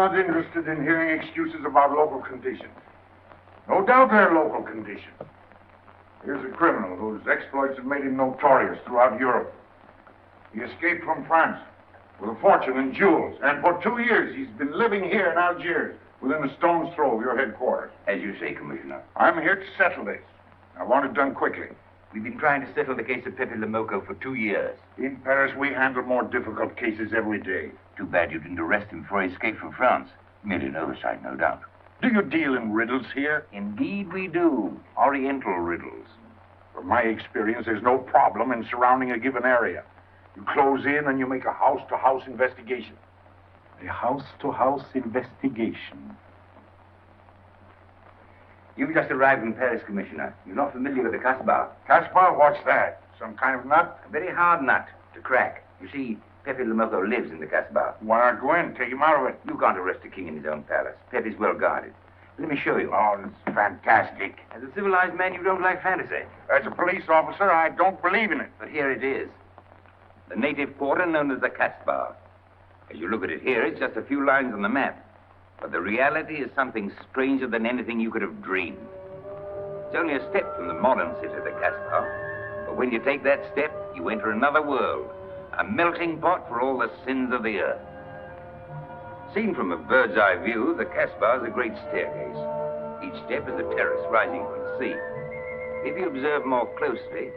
not interested in hearing excuses about local conditions. No doubt they're local conditions. Here's a criminal whose exploits have made him notorious throughout Europe. He escaped from France with a fortune in jewels, and for 2 years he's been living here in Algiers, within a stone's throw of your headquarters. As you say, Commissioner. I'm here to settle this. I want it done quickly. We've been trying to settle the case of Pepe le Moko for 2 years. In Paris, we handle more difficult cases every day. Too bad you didn't arrest him before he escaped from France. Merely an oversight, no doubt. Do you deal in riddles here? Indeed we do. Oriental riddles. From my experience, there's no problem in surrounding a given area. You close in and you make a house-to-house investigation. A house-to-house investigation. You've just arrived in Paris, Commissioner. You're not familiar with the Casbah. Casbah? What's that? Some kind of nut? A very hard nut to crack. You see, Pepe le Moko lives in the Casbah. Why not go in? Take him out of it. You can't arrest a king in his own palace. Pepe's well guarded. Let me show you. Oh, it's fantastic. As a civilized man, you don't like fantasy. As a police officer, I don't believe in it. But here it is. The native quarter known as the Casbah. As you look at it here, it's just a few lines on the map. But the reality is something stranger than anything you could have dreamed. It's only a step from the modern city, the Casbah. But when you take that step, you enter another world. A melting pot for all the sins of the earth. Seen from a bird's eye view, the Casbah is a great staircase. Each step is a terrace rising from the sea. If you observe more closely,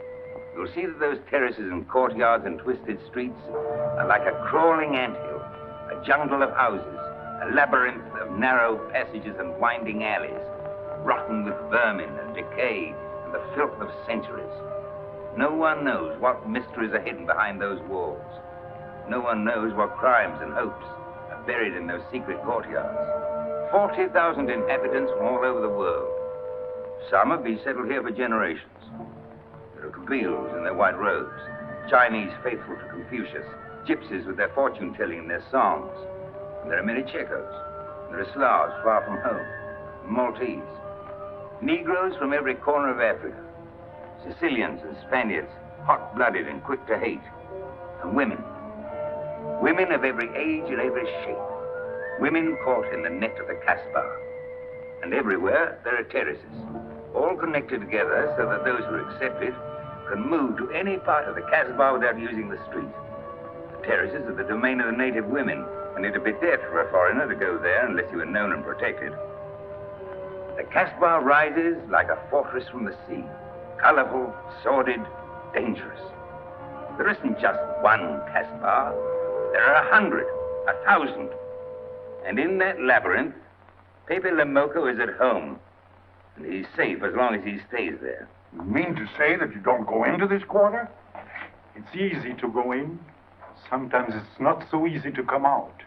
you'll see that those terraces and courtyards and twisted streets are like a crawling anthill, a jungle of houses, a labyrinth of narrow passages and winding alleys, rotten with vermin and decay and the filth of centuries. No one knows what mysteries are hidden behind those walls. No one knows what crimes and hopes are buried in those secret courtyards. 40,000 inhabitants from all over the world. Some have been settled here for generations. There are Kabyles in their white robes, Chinese faithful to Confucius, gypsies with their fortune-telling and their songs. And there are many Checos. There are Slavs far from home, Maltese, Negroes from every corner of Africa, Sicilians and Spaniards, hot-blooded and quick to hate, and women. Women of every age and every shape. Women caught in the net of the Casbah. And everywhere there are terraces, all connected together so that those who are accepted can move to any part of the Casbah without using the street. The terraces are the domain of the native women, and it'd be death for a foreigner to go there unless he were known and protected. The Casbah rises like a fortress from the sea, colorful, sordid, dangerous. There isn't just one Casbah. There are 100, 1,000. And in that labyrinth, Pepe le Moko is at home. And he's safe as long as he stays there. You mean to say that you don't go into this quarter? It's easy to go in. Sometimes it's not so easy to come out.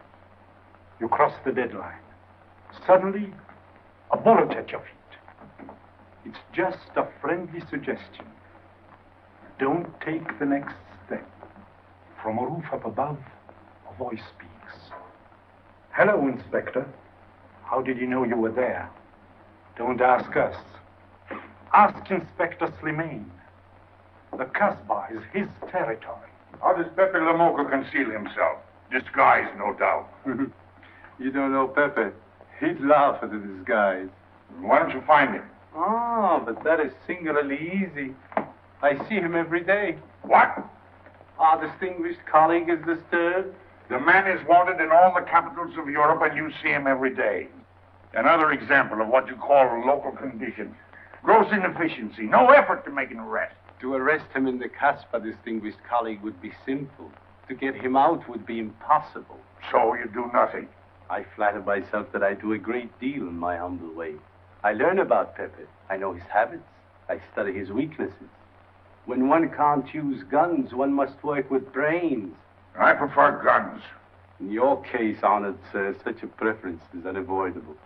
You cross the deadline. Suddenly, a bullet at your feet. It's just a friendly suggestion. Don't take the next step. From a roof up above, a voice speaks. Hello, Inspector. How did you know you were there? Don't ask us. Ask Inspector Slimane. The Casbah is his territory. How does Pepe le Moko conceal himself? Disguise, no doubt. You don't know Pepe. He'd laugh at the disguise. Why don't you find him? Oh, but that is singularly easy. I see him every day. What? Our distinguished colleague is disturbed. The man is wanted in all the capitals of Europe, and you see him every day. Another example of what you call local conditions. Gross inefficiency, no effort to make an arrest. To arrest him in the Casbah, distinguished colleague, would be simple. To get him out would be impossible. So you do nothing. I flatter myself that I do a great deal in my humble way. I learn about Pepe. I know his habits. I study his weaknesses. When one can't use guns, one must work with brains. I prefer guns. In your case, honored sir, such a preference is unavoidable.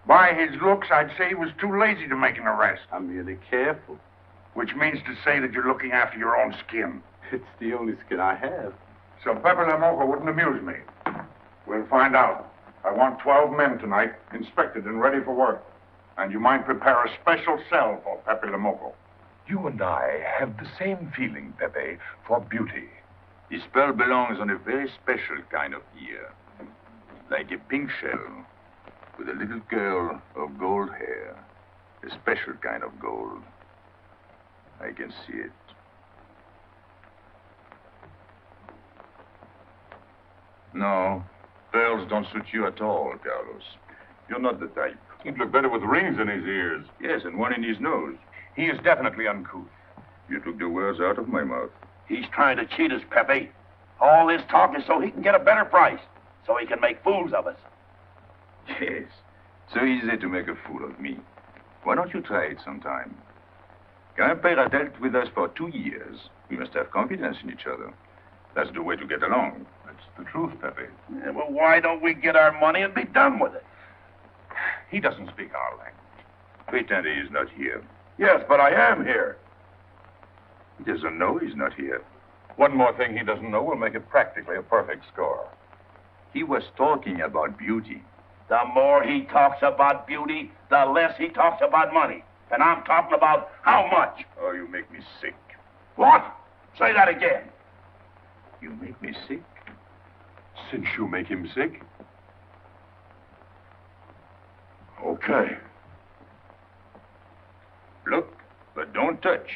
By his looks, I'd say he was too lazy to make an arrest. I'm merely careful. Which means to say that you're looking after your own skin. It's the only skin I have. So Pepe le Moko wouldn't amuse me. We'll find out. I want 12 men tonight, inspected and ready for work. And you might prepare a special cell for Pepe le Moko. You and I have the same feeling, Pepe, for beauty. This pearl belongs on a very special kind of ear. like a pink shell, with a little curl of gold hair. A special kind of gold. I can see it. No, pearls don't suit you at all, Carlos. You're not the type. He'd look better with rings in his ears. Yes, and one in his nose. He is definitely uncouth. You took the words out of my mouth. He's trying to cheat us, Pepe. All this talk is so he can get a better price, so he can make fools of us. Yes, so easy to make a fool of me. Why don't you try it sometime? Grandpère has dealt with us for 2 years. We must have confidence in each other. That's the way to get along. That's the truth, Pepe. Yeah, well, why don't we get our money and be done with it? He doesn't speak our language. Pretend he is not here. Yes, but I am here. He doesn't know he's not here. One more thing he doesn't know will make it practically a perfect score. He was talking about beauty. The more he talks about beauty, the less he talks about money. And I'm talking about how much. Oh, you make me sick. What? Say that again. You make me sick? Since you make him sick? Okay. Look, but don't touch.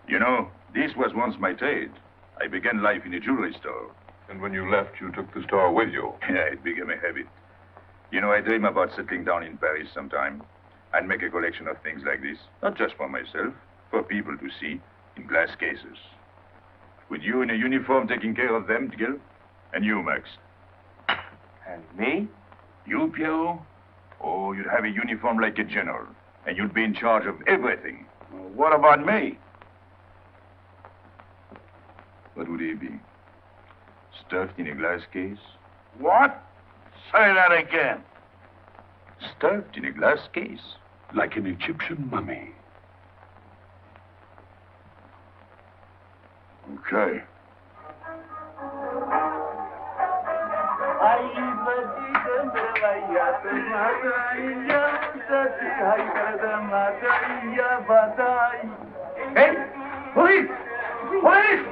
You know, this was once my trade. I began life in a jewelry store. And when you left, you took the store with you. Yeah, it became a habit. You know, I dream about settling down in Paris sometime. I'd make a collection of things like this. Not just for myself, for people to see in glass cases. With you in a uniform taking care of them, Gil? And you, Max? And me? You, Pierrot? Oh, you'd have a uniform like a general. And you'd be in charge of everything. Well, what about me? What would he be? Stuffed in a glass case? What? Say that again. Stuffed in a glass case? Like an Egyptian mummy. Okay. Hey! Police! Police!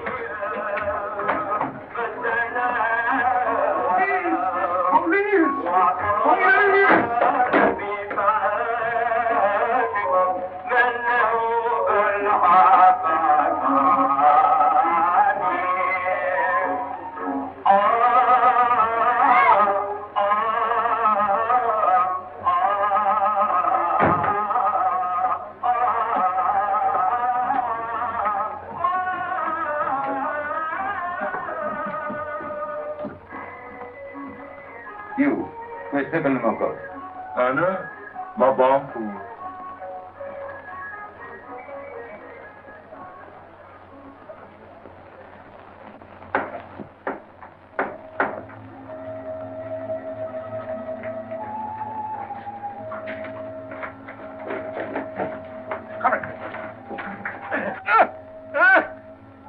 You, where's Pepe le Moko? Anna, ma bonne.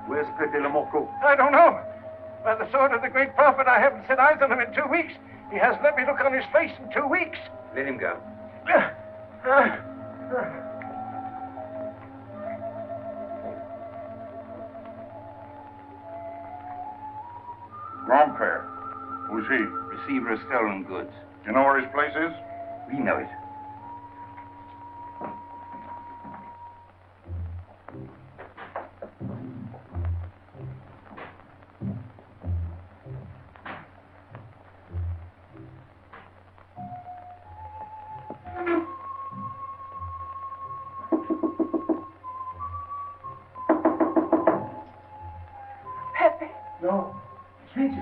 Where's Pepe le Moko? I don't know. By the sword of the great prophet, I haven't set eyes on him in 2 weeks. He hasn't let me look on his face in 2 weeks. Let him go. Grandpère. Who's he? Receiver of stolen goods. You know where his place is? We know it. No. Jesus.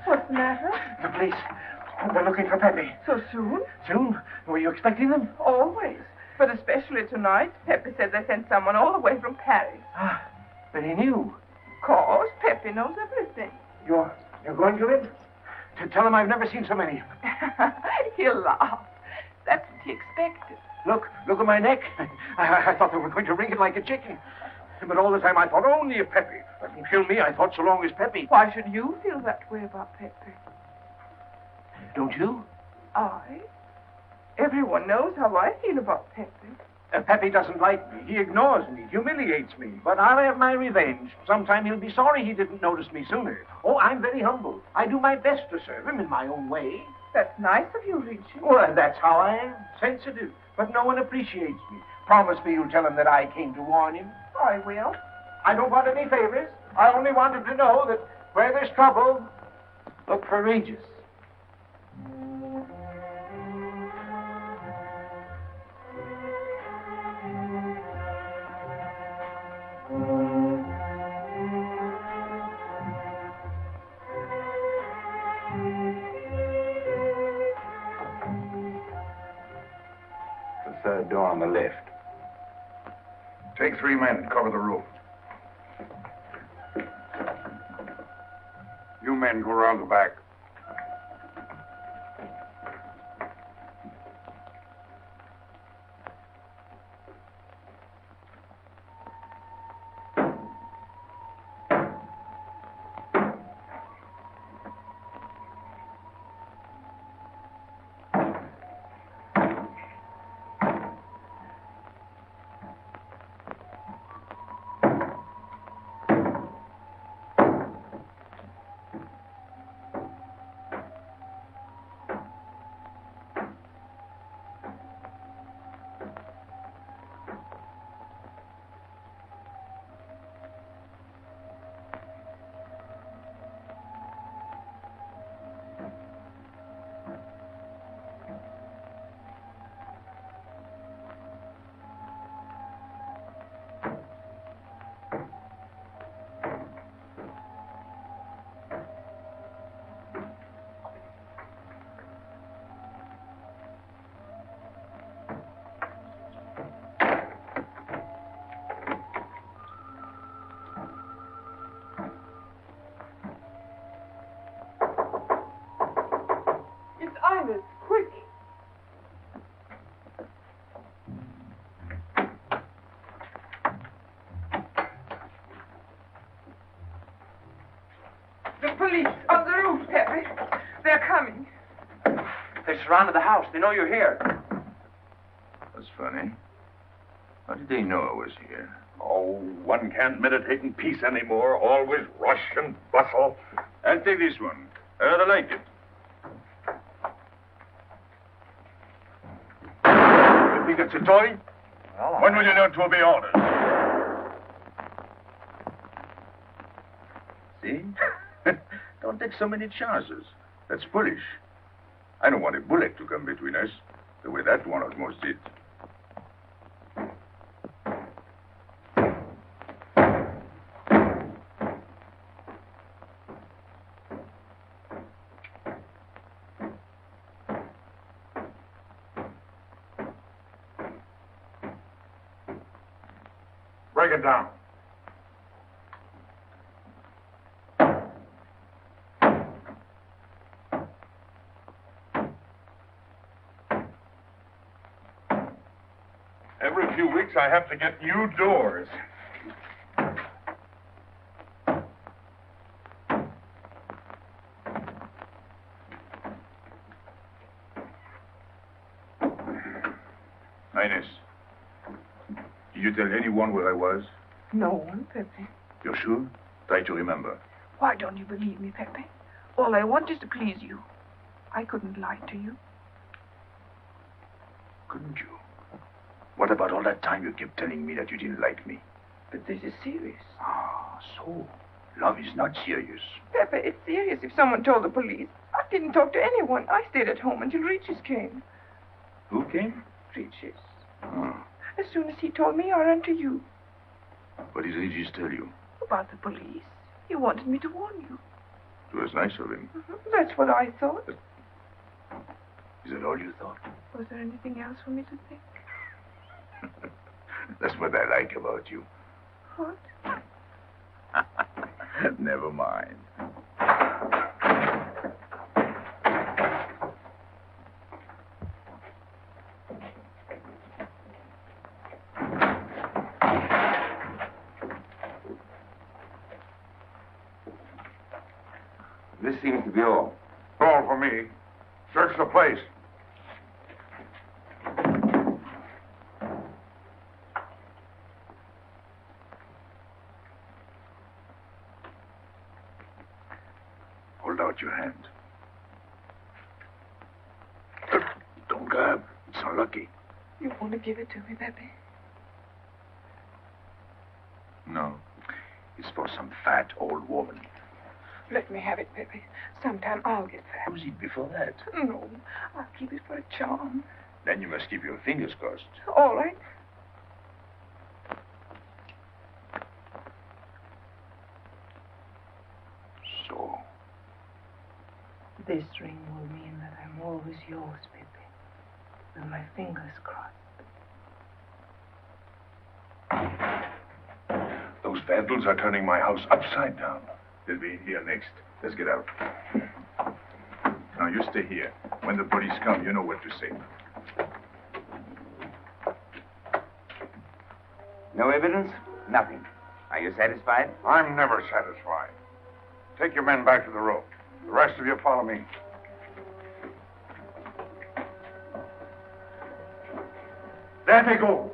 What's the matter? The police. They're looking for Pepe. So soon? Soon? Were you expecting them? Always. But especially tonight. Pepe said they sent someone all the way from Paris. Ah, then he knew. Of course, Pepe knows everything. You're going to him? To tell him I've never seen so many. He'll laugh. That's what he expected. Look at my neck. I thought they were going to wring it like a chicken. But all the time I thought only of Pepe. Let him kill me, I thought so long as Pepe. Why should you feel that way about Pepe? Don't you? I? Everyone knows how I feel about Pepe. Pepe doesn't like me. He ignores me, humiliates me. But I'll have my revenge. Sometime he'll be sorry he didn't notice me sooner. Oh, I'm very humble. I do my best to serve him in my own way. That's nice of you, Richie. Well, that's how I am. Sensitive. But no one appreciates me. Promise me you'll tell him that I came to warn him. I will. I don't want any favors. I only want him to know that where there's trouble, look for Regis. The third door on the left. Take 3 men and cover the roof. You men go around the back. Quick. The police on the roof, Pepe. They're coming. They surrounded the house. They know you're here. That's funny. How did they know I was here? Oh, one can't meditate in peace anymore. Always rush and bustle. I'll take this one. I rather like it. You think it's a toy? Well, When will you learn to obey orders? See? Don't take so many chances. That's foolish. I don't want a bullet to come between us, the way that one almost did. Break it down. Every few weeks I have to get new doors. Highness, did you tell anyone where I was? No one, Pepe. You're sure? Try to remember. Why don't you believe me, Pepe? All I want is to please you. I couldn't lie to you. Couldn't you? What about all that time you kept telling me that you didn't like me? But this is serious. Ah, so love is not serious. Pepe, it's serious if someone told the police. I didn't talk to anyone. I stayed at home until Regis came. Who came? Regis. Oh. As soon as he told me, I ran to you. What did Regis tell you? About the police. He wanted me to warn you. It was nice of him. That's what I thought. Is that all you thought? Was there anything else for me to think? That's what I like about you. What? Never mind. This seems to be all. All for me. Search the place. out your hand. Don't grab. It's unlucky. You want to give it to me, Pepe? No. It's for some fat old woman. Let me have it, Pepe. Sometime I'll get fat. Use it before that. No, I'll keep it for a charm. Then you must keep your fingers crossed. All right. So. This ring will mean that I'm always yours, Pepe. With my fingers crossed. Those vandals are turning my house upside down. They'll be in here next. Let's get out. Now, you stay here. When the police come, you know what to say. No evidence? Nothing. Are you satisfied? I'm never satisfied. Take your men back to the road. The rest of you follow me. There they go.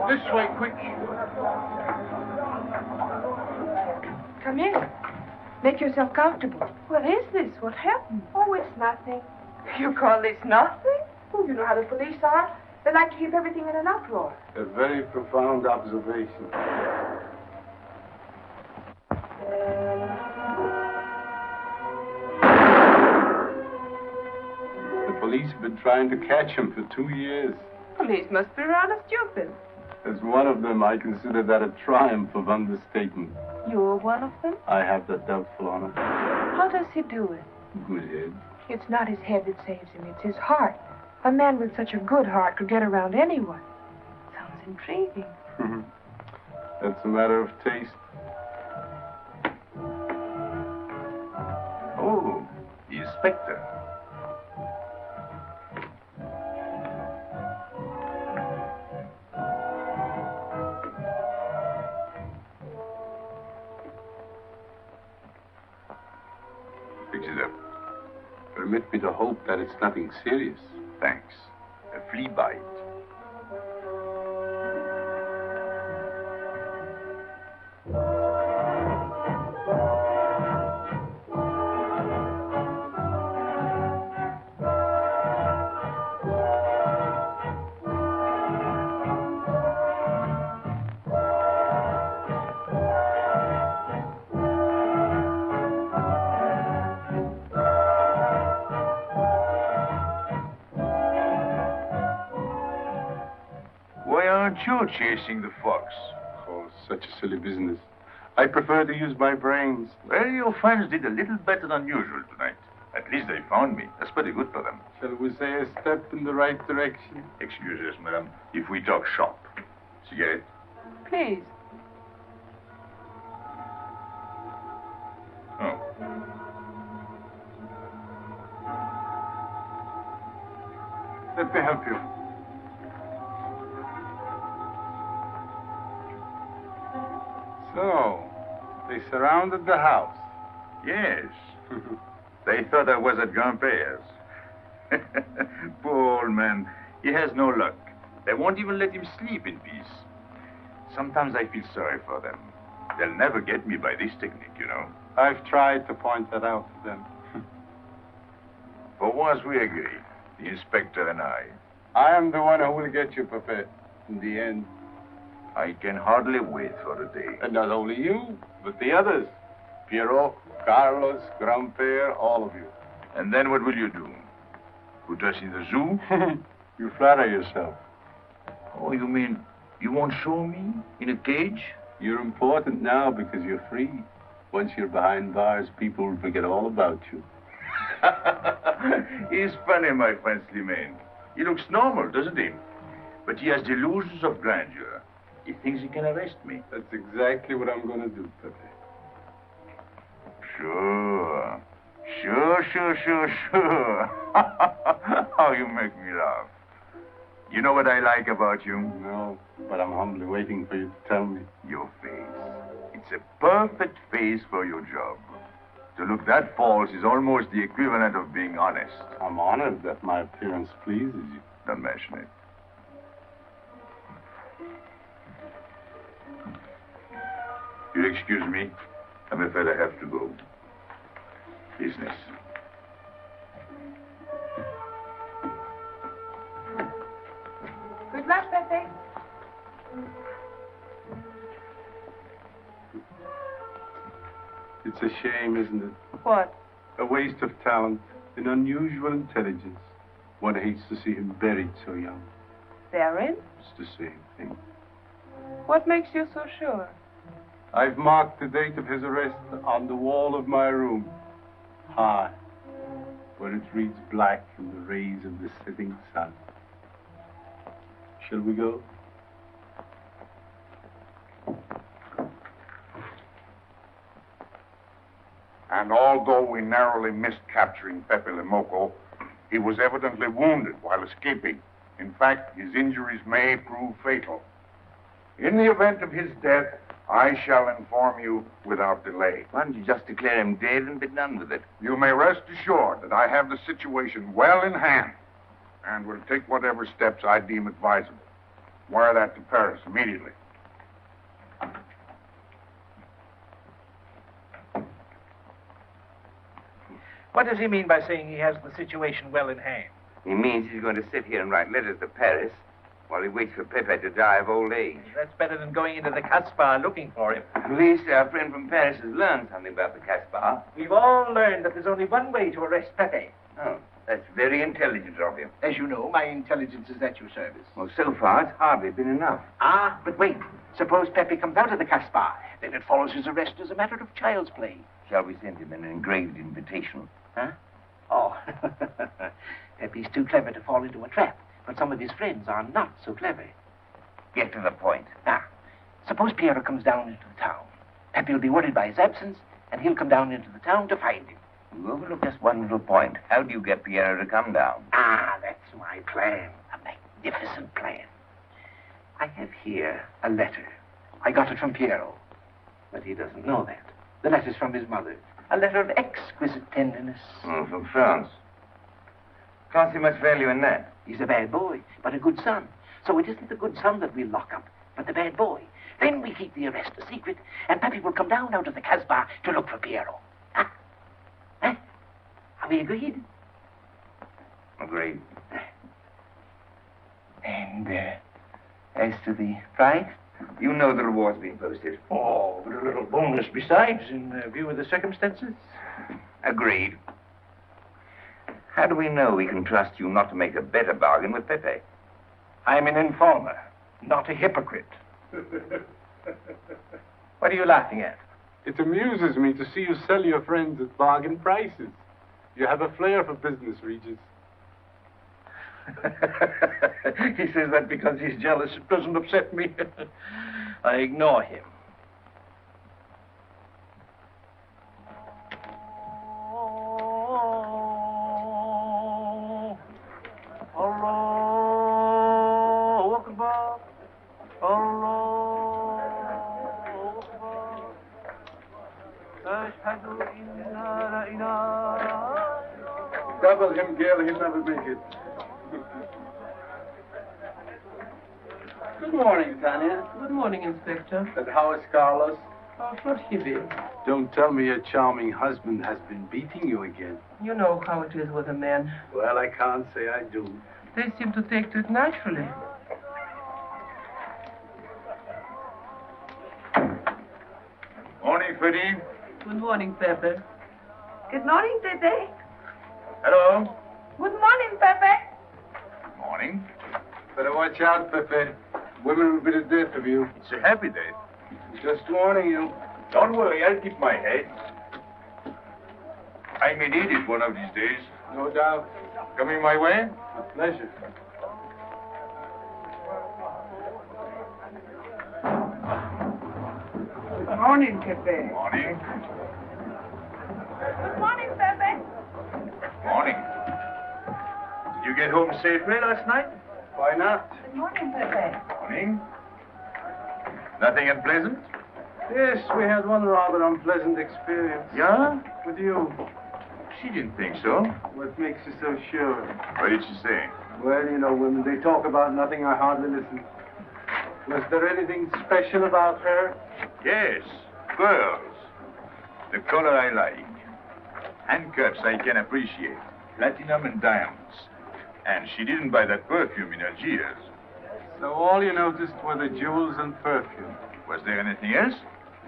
This way, quick. Come in. Make yourself comfortable. What is this? What happened? Oh, it's nothing. You call this nothing? Oh, you know how the police are. They like to keep everything in an uproar. A very profound observation. The police have been trying to catch him for 2 years. Police must be rather stupid. As one of them, I consider that a triumph of understatement. You're one of them? I have that doubtful honor. How does he do it? Good head. It's not his head that saves him, it's his heart. A man with such a good heart could get around anyone. Sounds intriguing. That's a matter of taste. Oh, the inspector. Fix it up. Permit me to hope that it's nothing serious. Thanks. A flea bite. You're chasing the fox. Oh, such a silly business. I prefer to use my brains. Well, your friends did a little better than usual tonight. At least they found me. That's pretty good for them. Shall we say a step in the right direction? Excuse us, madam, if we talk shop. Cigarette? Please. Oh. Let me help you. So, they surrounded the house. Yes. They thought I was at Grandpère's. Poor old man. He has no luck. They won't even let him sleep in peace. Sometimes I feel sorry for them. They'll never get me by this technique, you know. I've tried to point that out to them. For once we agree, the inspector and I. I am the one who will get you, Pepe, in the end. I can hardly wait for the day. And not only you, but the others. Pierrot, Carlos, Grandpere, all of you. And then what will you do? Put us in the zoo? You flatter yourself. Oh, you mean you won't show me in a cage? You're important now because you're free. Once you're behind bars, people will forget all about you. He's funny, my friend Slimane. He looks normal, doesn't he? But he has delusions of grandeur. He thinks he can arrest me. That's exactly what I'm going to do, Pepe. Sure. Sure. How you make me laugh. You know what I like about you? No, but I'm humbly waiting for you to tell me. Your face. It's a perfect face for your job. To look that false is almost the equivalent of being honest. I'm honored that my appearance pleases you. Don't mention it. You'll excuse me. I'm afraid I have to go. Business. Good luck, Pepe. It's a shame, isn't it? What? A waste of talent, an unusual intelligence. One hates to see him buried so young. Buried? It's the same thing. What makes you so sure? I've marked the date of his arrest on the wall of my room. High, where it reads black in the rays of the setting sun. Shall we go? And although we narrowly missed capturing Pepe le Moko, he was evidently wounded while escaping. In fact, his injuries may prove fatal. In the event of his death, I shall inform you without delay. Why don't you just declare him dead and be done with it? You may rest assured that I have the situation well in hand and will take whatever steps I deem advisable. Wire that to Paris immediately. What does he mean by saying he has the situation well in hand? He means he's going to sit here and write letters to Paris while he waits for Pepe to die of old age. That's better than going into the Casbah looking for him. At least our friend from Paris has learned something about the Casbah. We've all learned that there's only one way to arrest Pepe. Oh, that's very intelligent of you. As you know, my intelligence is at your service. Well, so far, it's hardly been enough. Ah, but wait. Suppose Pepe comes out of the Casbah. Then it follows his arrest as a matter of child's play. Shall we send him an engraved invitation? Huh? Oh, Pepe's too clever to fall into a trap, but some of his friends are not so clever. Get to the point. Now, suppose Piero comes down into the town. Pepe will be worried by his absence, and he'll come down into the town to find him. You overlook just one little point. How do you get Piero to come down? Ah, that's my plan. A magnificent plan. I have here a letter. I got it from Piero, but he doesn't know that. The letter's from his mother. A letter of exquisite tenderness. Oh, from France. Can't see much value in that. He's a bad boy, but a good son. So it isn't the good son that we'll lock up, but the bad boy. Then we keep the arrest a secret, and Pepe will come down out of the Casbah to look for Piero. Huh? Huh? Are we agreed? Agreed. And, as to the price? You know the reward's been posted. Oh, but a little bonus besides, in view of the circumstances. Agreed. How do we know we can trust you not to make a better bargain with Pepe? I'm an informer, not a hypocrite. What are you laughing at? It amuses me to see you sell your friends at bargain prices. You have a flair for business, Regis. He says that because he's jealous. It doesn't upset me. I ignore him. Double him, Gail. He'll never make it. Good morning, Tanya. Good morning, Inspector. And how is Carlos? Oh, not heavy. Don't tell me your charming husband has been beating you again. You know how it is with a man. Well, I can't say I do. They seem to take to it naturally. Morning, Freddie. Good morning, Pepe. Good morning, Pepe. Hello. Good morning, Pepe. Morning. Better watch out, Pepe. Women will be the death of you. It's a happy day. Just warning you. Don't worry, I'll keep my head. I may need it one of these days. No doubt. Coming my way? With pleasure. Good morning, Pepe. Morning. Good morning, Pepe. Morning. Did you get home safely last night? Why not? Good morning, Pepe. Morning. Nothing unpleasant? Yes, we had one rather unpleasant experience. Yeah? With you. She didn't think so. What makes you so sure? What did she say? Well, you know, women, they talk about nothing. I hardly listen. Was there anything special about her? Yes, pearls. The color I like. Handcuffs I can appreciate. Platinum and diamonds. And she didn't buy that perfume in Algiers. So all you noticed were the jewels and perfume. Was there anything else?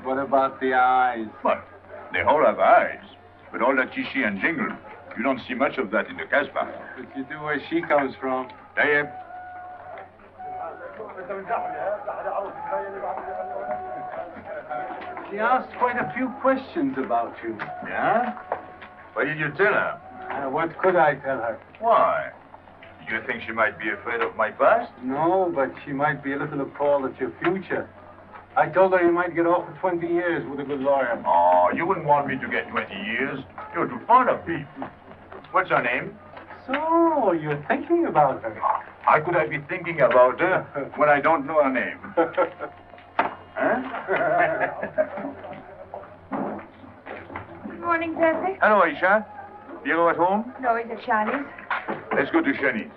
What about the eyes? What? They all have eyes. But all that chichi and jingle, you don't see much of that in the Casbah. But you do where she comes from. Tayyip. She asked quite a few questions about you. Yeah? What did you tell her? What could I tell her? Why? Do you think she might be afraid of my past? No, but she might be a little appalled at your future. I told her you might get off for 20 years with a good lawyer. Oh, you wouldn't want me to get 20 years. You're too fond of me. What's her name? So, you're thinking about her. How could I be thinking about her when I don't know her name? Huh? Good morning, Pepe. Hello, Aisha. Piero at home? No, is it Charlie's? Let's go to Shani's.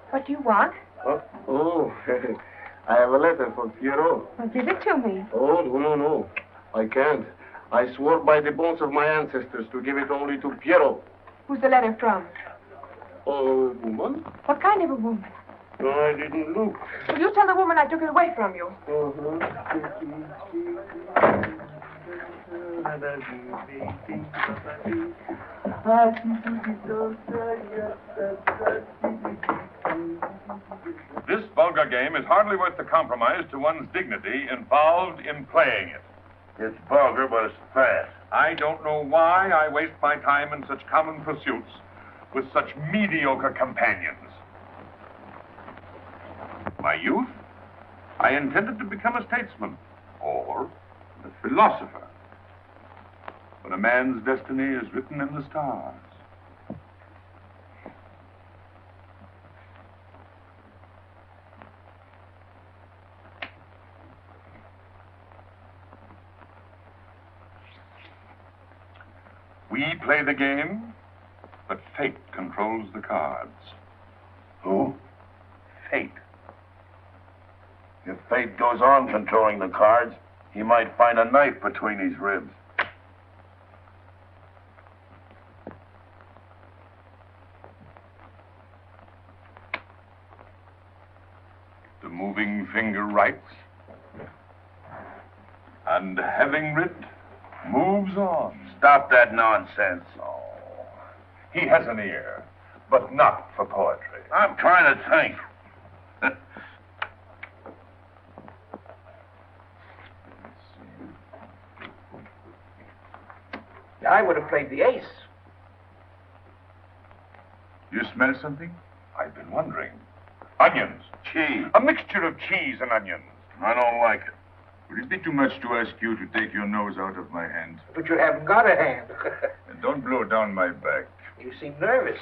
What do you want? Oh, I have a letter for Piero. Well, give it to me. Oh, no. I can't. I swore by the bones of my ancestors to give it only to Piero. Who's the letter from? Oh, woman? What kind of a woman? No, I didn't look. Will you tell the woman I took it away from you? This vulgar game is hardly worth the compromise to one's dignity involved in playing it. It's vulgar, but it's fast. I don't know why I waste my time in such common pursuits with such mediocre companions. My youth, I intended to become a statesman or a philosopher. But a man's destiny is written in the stars. We play the game, but fate controls the cards. Who? Fate. If fate goes on controlling the cards, he might find a knife between his ribs. The moving finger writes, and having writ, moves on. Stop that nonsense. Oh, he has an ear, but not for poetry. I'm trying to think. I would have played the ace. You smell something? I've been wondering. Onions. Cheese. A mixture of cheese and onions. I don't like it. Would it be too much to ask you to take your nose out of my hand? But you haven't got a hand. And don't blow down my back. You seem nervous.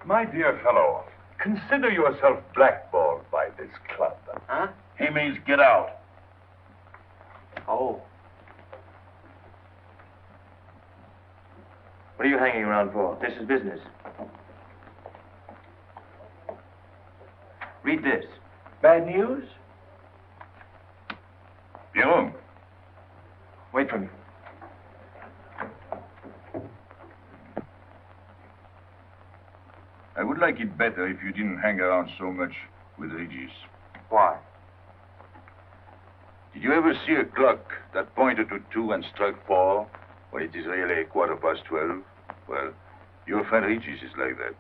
My dear fellow, consider yourself blackballed by this club. Huh? He means get out. Oh. What are you hanging around for? This is business. Read this. Bad news? Pierrot. Wait for me. I would like it better if you didn't hang around so much with Regis. Why? Did you ever see a clock that pointed to 2 and struck 4 when it is really 12:15? Well, your friend Regis is like that.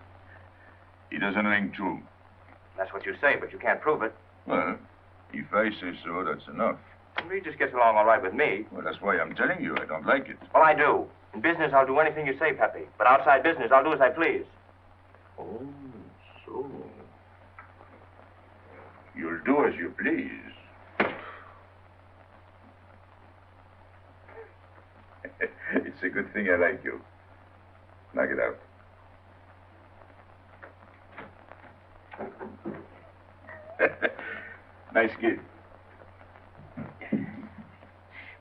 He doesn't ring 2. That's what you say, but you can't prove it. Well, if I say so, that's enough. Regis gets along all right with me. Well, that's why I'm telling you I don't like it. Well, I do. In business, I'll do anything you say, Pepe. But outside business, I'll do as I please. Oh, so. You'll do as you please. It's a good thing I like you. Knock it out. Nice kid.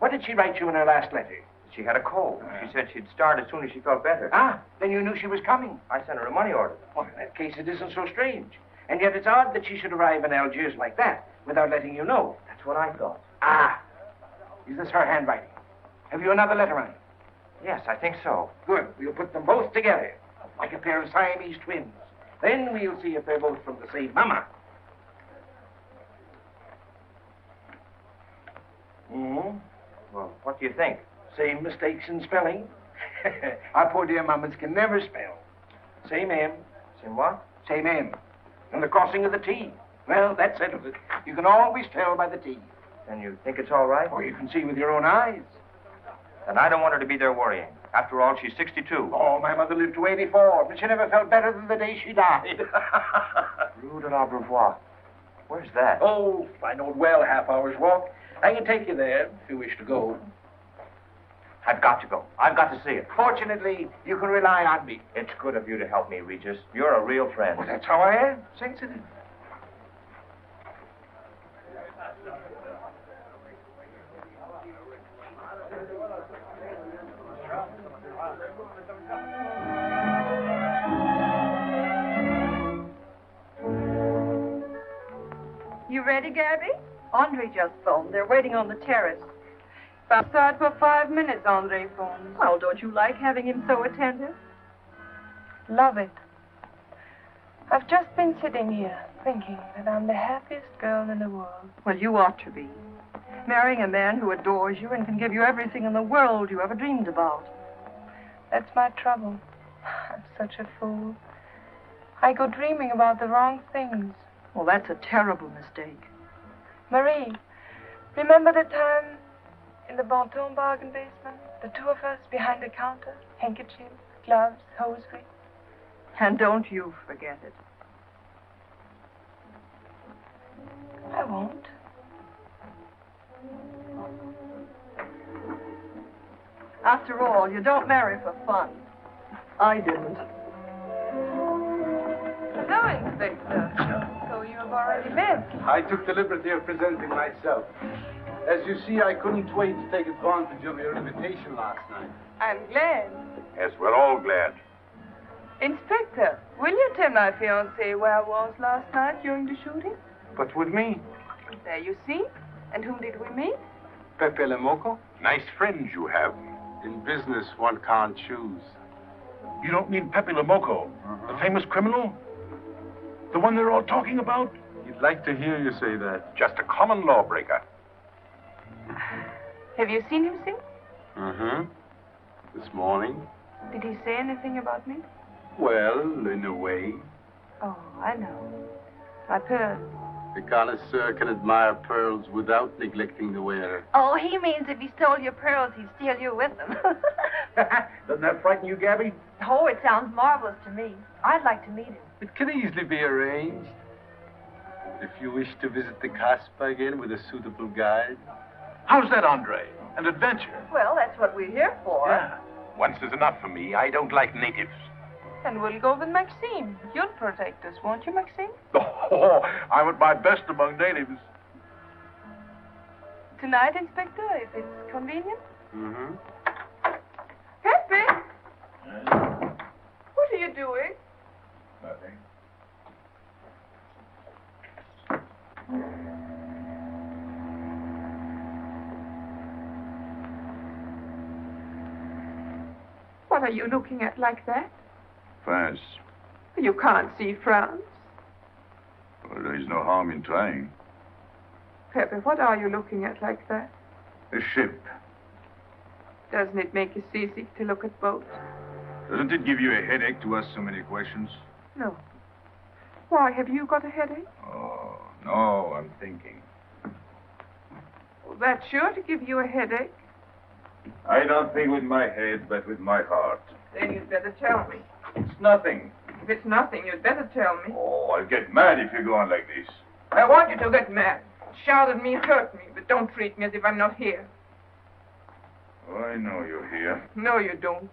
What did she write you in her last letter? She had a cold. She said she'd start as soon as she felt better. Ah, then you knew she was coming. I sent her a money order. Well, in that case, it isn't so strange. And yet it's odd that she should arrive in Algiers like that without letting you know. That's what I thought. Ah, is this her handwriting? Have you another letter on it? Yes, I think so. Good. We'll put them both together, like a pair of Siamese twins. Then we'll see if they're both from the same mama. Hmm? Well, what do you think? Same mistakes in spelling. Our poor dear mamas can never spell. Same M. Same what? Same M. And the crossing of the T. Well, that settles it. You can always tell by the T. Then you think it's all right? Or you can see with your own eyes. And I don't want her to be there worrying. After all, she's 62. Oh, my mother lived to 84, but she never felt better than the day she died. Rue de l'Abreuvoir. Where's that? Oh, I know it well, half-hour's walk. I can take you there if you wish to go. I've got to go. I've got to see it. Fortunately, you can rely on me. It's good of you to help me, Regis. You're a real friend. Well, that's how I am. Sensitive. You ready, Gaby? Andre just phoned. They're waiting on the terrace. Outside for 5 minutes, Andre phones. Well, don't you like having him so attentive? Love it. I've just been sitting here thinking that I'm the happiest girl in the world. Well, you ought to be. Marrying a man who adores you and can give you everything in the world you ever dreamed about. That's my trouble. I'm such a fool. I go dreaming about the wrong things. Well, that's a terrible mistake. Marie, remember the time in the Bonton bargain basement? The two of us behind the counter, handkerchiefs, gloves, hosiery. And don't you forget it. I won't. After all, you don't marry for fun. I didn't. Hello, Inspector. So you have already met. I took the liberty of presenting myself. As you see, I couldn't wait to take advantage of your invitation last night. I'm glad. Yes, we're all glad. Inspector, will you tell my fiancé where I was last night during the shooting? But with me, There you see. And whom did we meet? Pepe le Moko. Nice friends you have. In business, one can't choose. You don't mean Pepe le Moko, the famous criminal? The one they're all talking about? You'd like to hear you say that. Just a common lawbreaker. Have you seen him since? Mm-hmm. This morning? Did he say anything about me? Well, in a way. Oh, I know. My pearls. The connoisseur can admire pearls without neglecting the wearer. Oh, he means if he stole your pearls, he'd steal you with them. Doesn't that frighten you, Gaby? Oh, it sounds marvelous to me. I'd like to meet him. It can easily be arranged. If you wish to visit the Casbah again with a suitable guide. How's that, Andre? An adventure? Well, that's what we're here for. Yeah. Once is enough for me. I don't like natives. And we'll go with Maxime. You'll protect us, won't you, Maxime? Oh, I'm at my best among natives. Tonight, Inspector, if it's convenient. Mm-hmm. Pepe! What are you doing? Nothing. What are you looking at like that? France. You can't see France. Well, there is no harm in trying. Pepe, what are you looking at like that? A ship. Doesn't it make you seasick to look at boats? Doesn't it give you a headache to ask so many questions? No. Why, have you got a headache? Oh, no, I'm thinking. Well, that's sure to give you a headache. I don't think with my head, but with my heart. Then you'd better tell me. It's nothing. If it's nothing, you'd better tell me. Oh, I'll get mad if you go on like this. I want you to get mad. Shout at me, hurt me, but don't treat me as if I'm not here. Oh, I know you're here. No, you don't.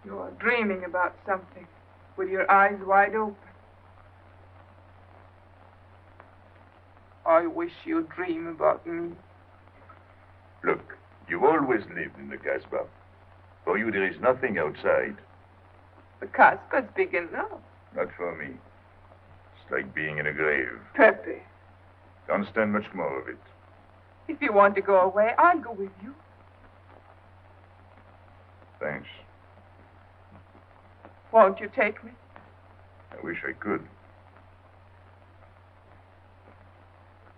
You are dreaming about something with your eyes wide open. I wish you'd dream about me. Look, you've always lived in the Casbah. For you, there is nothing outside. The Casbah's big enough. Not for me. It's like being in a grave. Pepe, Can't stand much more of it. if you want to go away, I'll go with you. Thanks. Won't you take me? I wish I could.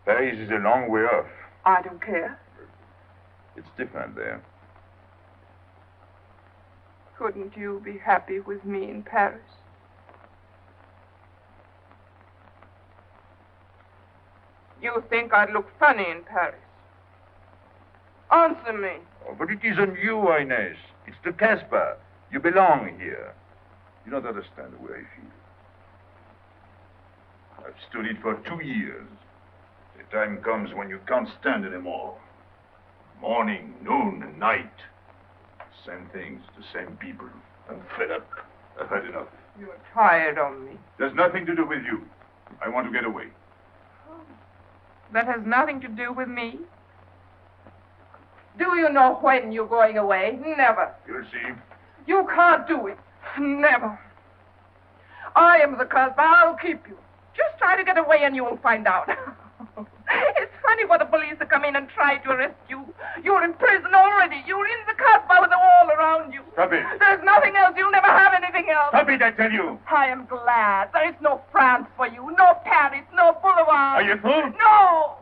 Paris is a long way off. I don't care. It's different there. Couldn't you be happy with me in Paris? You think I'd look funny in Paris? Answer me. Oh, but it isn't you, Inez. It's the Casbah. You belong here. You don't understand the way I feel. I've stood it for 2 years. The time comes when you can't stand anymore. Morning, noon, and night. Same things, the same people. I'm fed up. I've had enough. You're tired of me. There's nothing to do with you. I want to get away. That has nothing to do with me. Do you know when you're going away? Never. You'll see. You can't do it. Never. I am the Casbah. I'll keep you. Just try to get away and you'll find out. It's funny for the police to come in and try to arrest you. You're in prison already. You're in the Casbah with the wall around you. Stop it. There's nothing else. You'll never have anything else. Stop it, I tell you. I am glad. There is no France for you. No Paris. No Boulevard. Are you fool? No.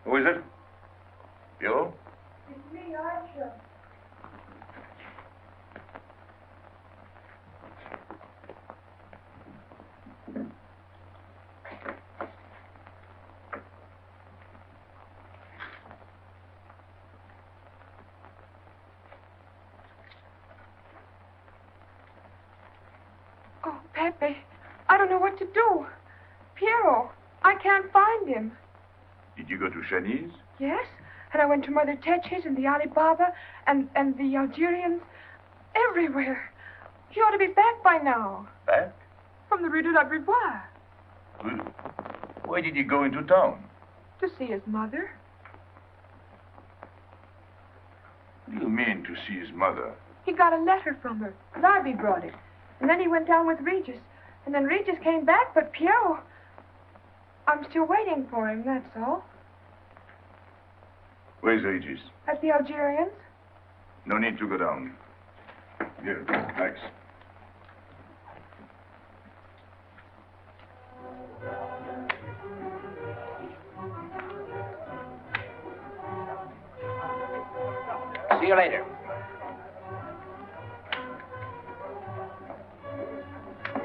Who is it? You? It's me, Archer. Oh, Pepe, I don't know what to do. Piero, I can't find him. Did you go to Shani's? Yes, and I went to Mother Tetch's and the Alibaba and the Algerians. Everywhere. He ought to be back by now. Back? From the Rue de la Brivoire. Well, why did he go into town? To see his mother. What do you mean, to see his mother? He got a letter from her. Larby brought it. And then he went down with Regis. And then Regis came back, but Piero... I'm still waiting for him, that's all. Where's Regis? At the Algerians? No need to go down. Here, thanks. See you later.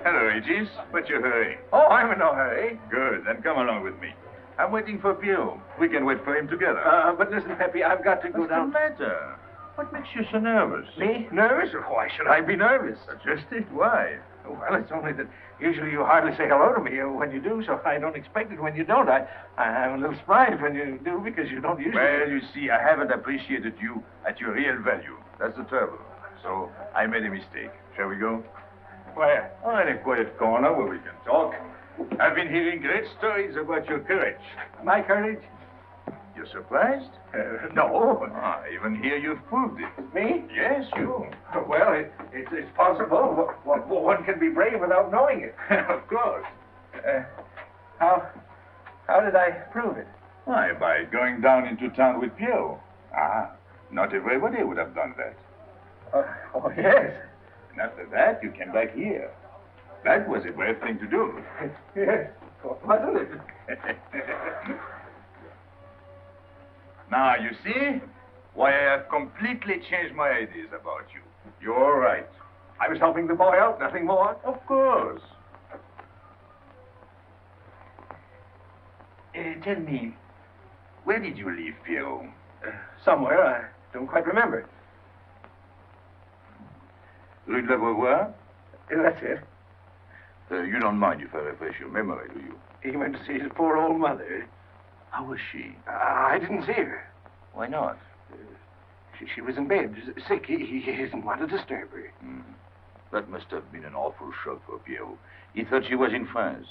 Hello, Regis. What's your hurry? Oh, I'm in no hurry. Good, then come along with me. I'm waiting for Piero. We can wait for him together. But listen, Pepe, I've got to go What's down. the matter? What makes you so nervous? Me? Nervous? Why should I be nervous? Just it. Why? Well, it's only that usually you hardly say hello to me when you do, so I don't expect it when you don't. I'm a little surprised when you do because you don't usually. Well, you see, I haven't appreciated you at your real value. That's the trouble. So I made a mistake. Shall we go? Where? Oh, in a quiet corner where we can talk. I've been hearing great stories about your courage. My courage? You're surprised? No. I even hear you've proved it. Me? Yes, you. Well, it's possible. One can be brave without knowing it. Of course. How did I prove it? Why, by going down into town with Pierrot. Not everybody would have done that. Oh, yes. And after that, you came back here. That was a brave thing to do. Yes, wasn't it? Now, you see why I have completely changed my ideas about you. You're all right. I was helping the boy out, nothing more. Of course. Tell me, where did you leave Pierrot? Somewhere, I don't quite remember. Rue de la Beauvoir? That's it. You don't mind if I refresh your memory, do you? He went to see his poor old mother. How was she? I didn't see her. Why not? She was in bed, sick. He didn't want to disturb her. That must have been an awful shock for Pierrot. He thought she was in France.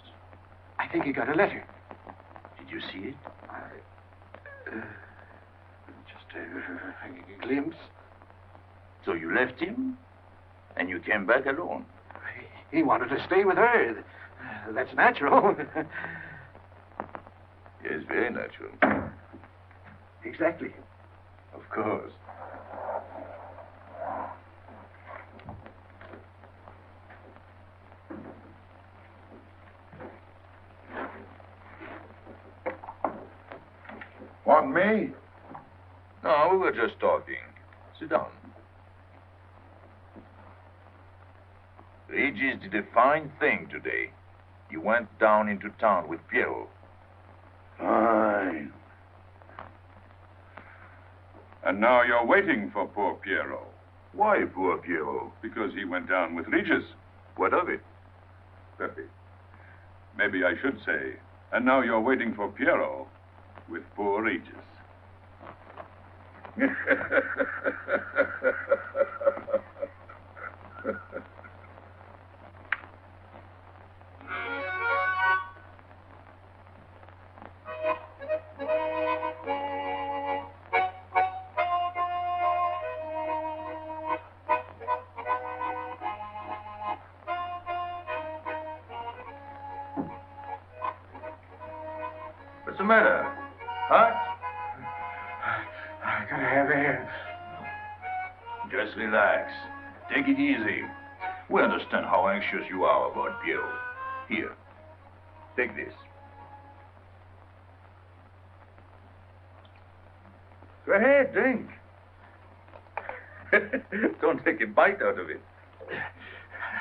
I think he got a letter. Did you see it? Just a glimpse. So you left him, and you came back alone? He wanted to stay with her. That's natural. Yes, very natural. Exactly. Of course. Want me? No, we were just talking. Sit down. Regis did a fine thing today. He went down into town with Pierrot. Fine. And now you're waiting for poor Pierrot. Why poor Pierrot? Because he went down with Regis. What of it? Pepe. Maybe I should say, and now you're waiting for Pierrot with poor Regis. What's the matter? Hot? I gotta have air. Just relax. Take it easy. We understand how anxious you are about Pierrot. Here, take this. Go ahead, drink. Don't take a bite out of it.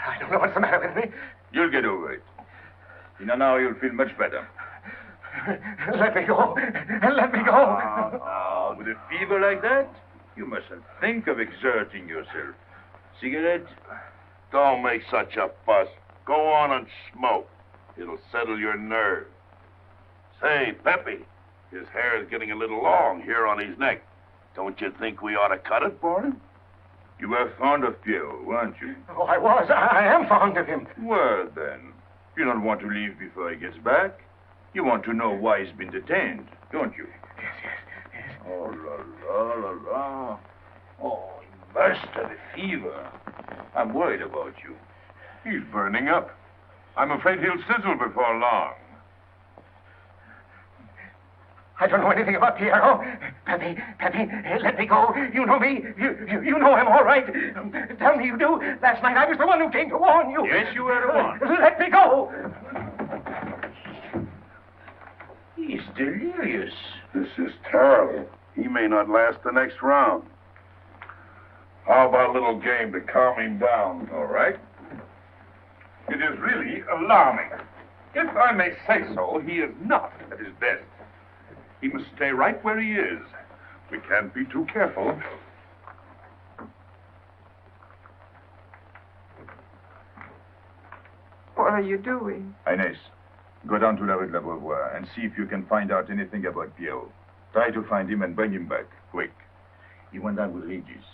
I don't know what's the matter with me. You'll get over it. In an hour, you'll feel much better. Let me go. Let me go. With a fever like that, you mustn't think of exerting yourself. Cigarette? Don't make such a fuss. Go on and smoke. It'll settle your nerves. Say, Pepe, his hair is getting a little long here on his neck. Don't you think we ought to cut it for him? You were fond of Pierrot, weren't you? Oh, I was. I am fond of him. Well, then, you don't want to leave before he gets back. You want to know why he's been detained, don't you? Yes. Oh, la, la, la, la. Oh, he must have a fever. I'm worried about you. He's burning up. I'm afraid he'll sizzle before long. I don't know anything about Pierrot. Pepe, let me go. You know me. You know him all right. Tell me you do. Last night I was the one who came to warn you. Yes, you were the one. Let me go. He's delirious. This is terrible. He may not last the next round. How about a little game to calm him down? All right. It is really alarming. If I may say so, he is not at his best. He must stay right where he is. We can't be too careful. are you doing? Inez, go down to la rue de la Beauvoir and see if you can find out anything about Pierrot. Try to find him and bring him back, quick. He went down with Regis.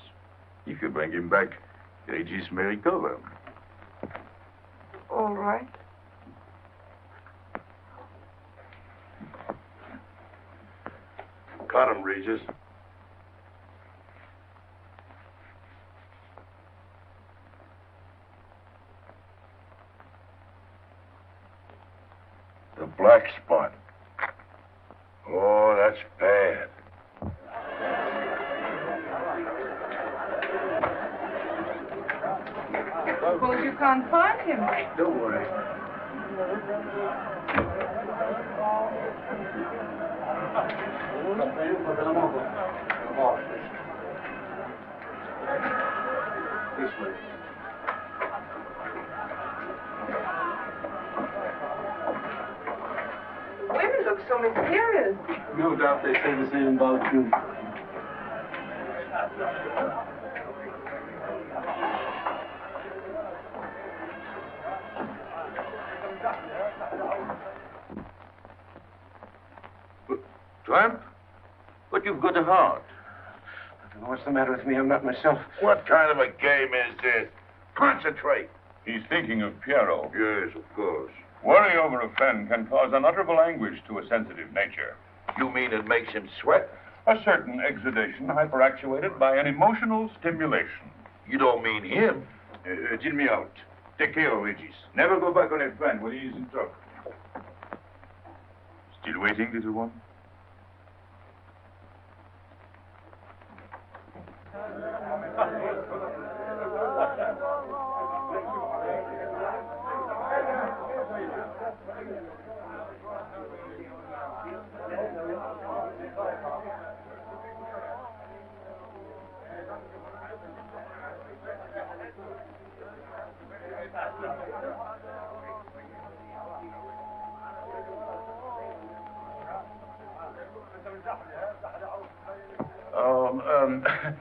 If you bring him back, Regis may recover. All right. Got him, Regis. The black spot. Oh, that's bad. Suppose you can't find him. Don't worry. This way. Women look so mysterious. No doubt they say the same about you. Tramp? But you've got a heart. I don't know what's the matter with me. I'm not myself. What kind of a game is this? Concentrate. He's thinking of Pierrot. Yes, of course. Worry over a friend can cause unutterable anguish to a sensitive nature. You mean it makes him sweat? A certain exudation hyperactuated by an emotional stimulation. You don't mean him. Tell me out. Take care of Regis. Never go back on a friend when he is in trouble. Still waiting, little one?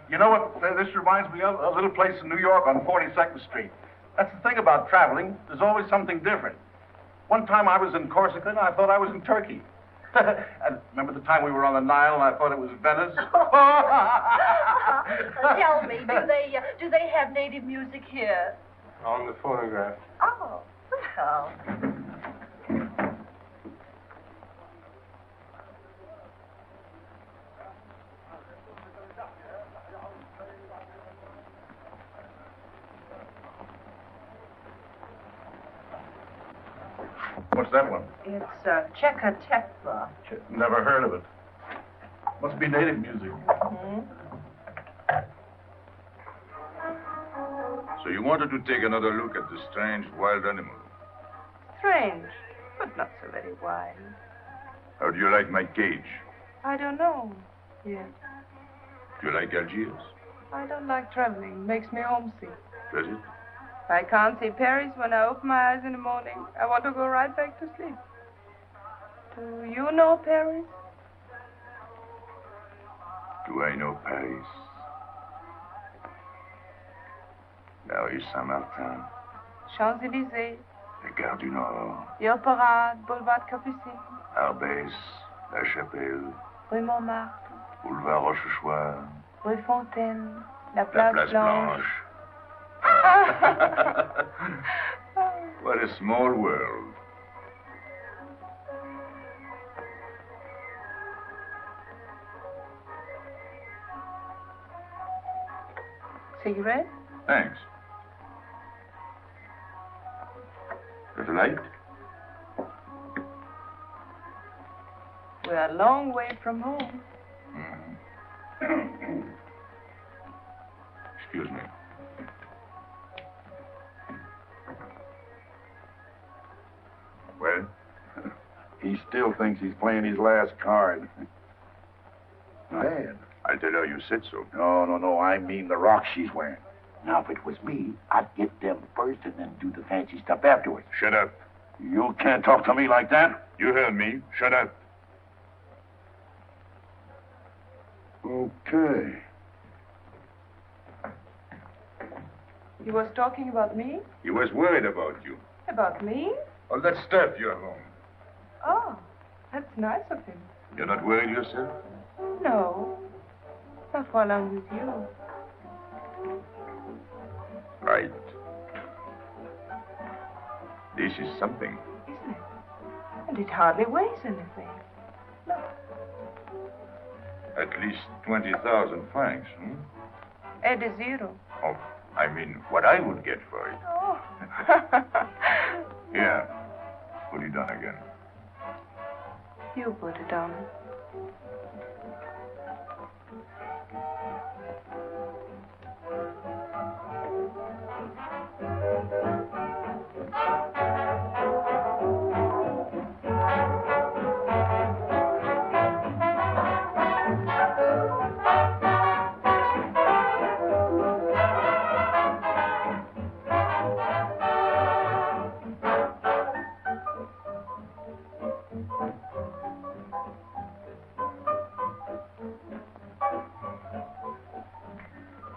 You know what this reminds me of? A little place in New York on 42nd Street. That's the thing about traveling. There's always something different. One time I was in Corsica and I thought I was in Turkey. And remember the time we were on the Nile and I thought it was Venice? Tell me, do they have native music here? On the phonograph. Oh, well. What's that one? It's Cheka Tekla. Never heard of it. Must be native music. Hmm? So you wanted to take another look at the strange wild animal. Strange, but not so very wild. How do you like my cage? I don't know. Yes. Do you like Algiers? I don't like traveling. Makes me homesick. Does it? I can't see Paris when I open my eyes in the morning. I want to go right back to sleep. Do you know Paris? Do I know Paris? La rue Saint-Martin, Champs-Élysées, la Gare du Nord, the Opera, Boulevard Capucine, Arbès, La Chapelle, Rue Montmartre, Boulevard Rochechouart, Rue Fontaine, la la Place Place Blanche. Blanche. What a small world. Cigarette? Thanks. Got a light? We're a long way from home. Excuse me. Well? He still thinks he's playing his last card. Bad. I'll tell her you said so. No. I mean the rock she's wearing. Now, if it was me, I'd get them first and then do the fancy stuff afterwards. Shut up. You can't talk to me like that. You heard me. Shut up. Okay. He was talking about me? He was worried about you. About me? All that stuff you have on. Oh, that's nice of him. You're not worried yourself? No. Not while I'm with you. Right. This is something. Isn't it? And it hardly weighs anything. Look. At least 20,000 francs, hmm? Add a zero. Oh, I mean, what I would get for it. Oh. Here. Put it on again. You put it on.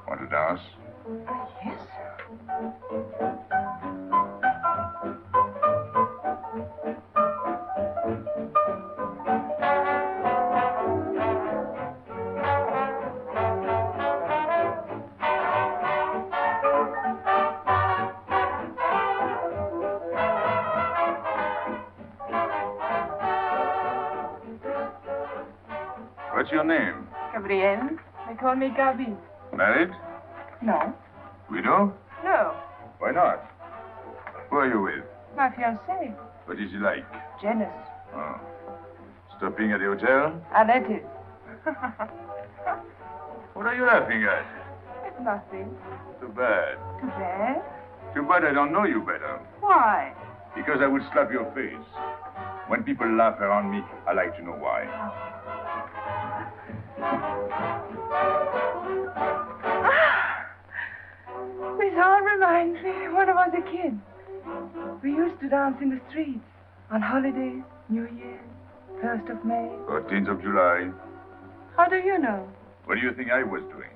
Want to dance? Yes. What's your name? Gabrielle. They call me Gaby. Married? No. Widow? No. Why not? Who are you with? My fiancé. What is he like? Jealous. Oh. Stopping at the hotel? I let it. What are you laughing at? It's nothing. Too bad. Too bad? Too bad I don't know you better. Why? Because I would slap your face. When people laugh around me, I like to know why. This all reminds me when I was a kid. We used to dance in the streets on holidays, New Year, 1st of May. 14th of July. How do you know? What do you think I was doing?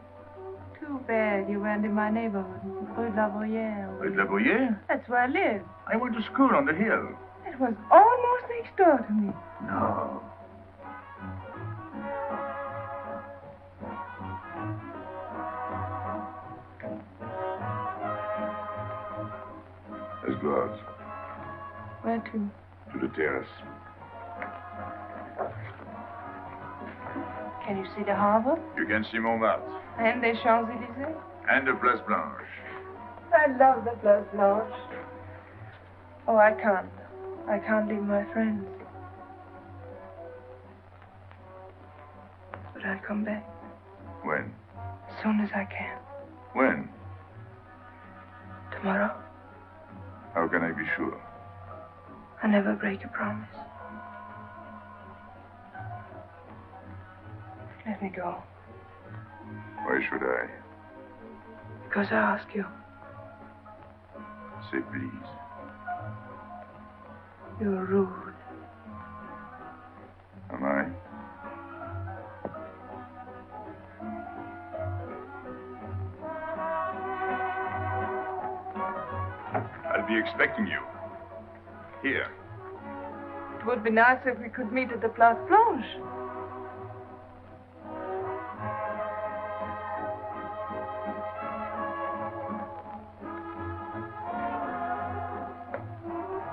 Too bad you weren't in my neighborhood, Rue de la Bruyère. Rue de la Bruyère? That's where I live. I went to school on the hill. It was almost next door to me. No. Let's go out. Where to? To the terrace. Can you see the harbor? You can see Montmartre. And the Champs-Élysées? And the Place Blanche. I love the Place Blanche. Oh, I can't. I can't leave my friends. But I'll come back. When? As soon as I can. When? Tomorrow. How can I be sure? I never break a promise. Let me go. Why should I? Because I ask you. Say please. You're rude. Am I? I'll be expecting you. Here. It would be nice if we could meet at the Place Blanche.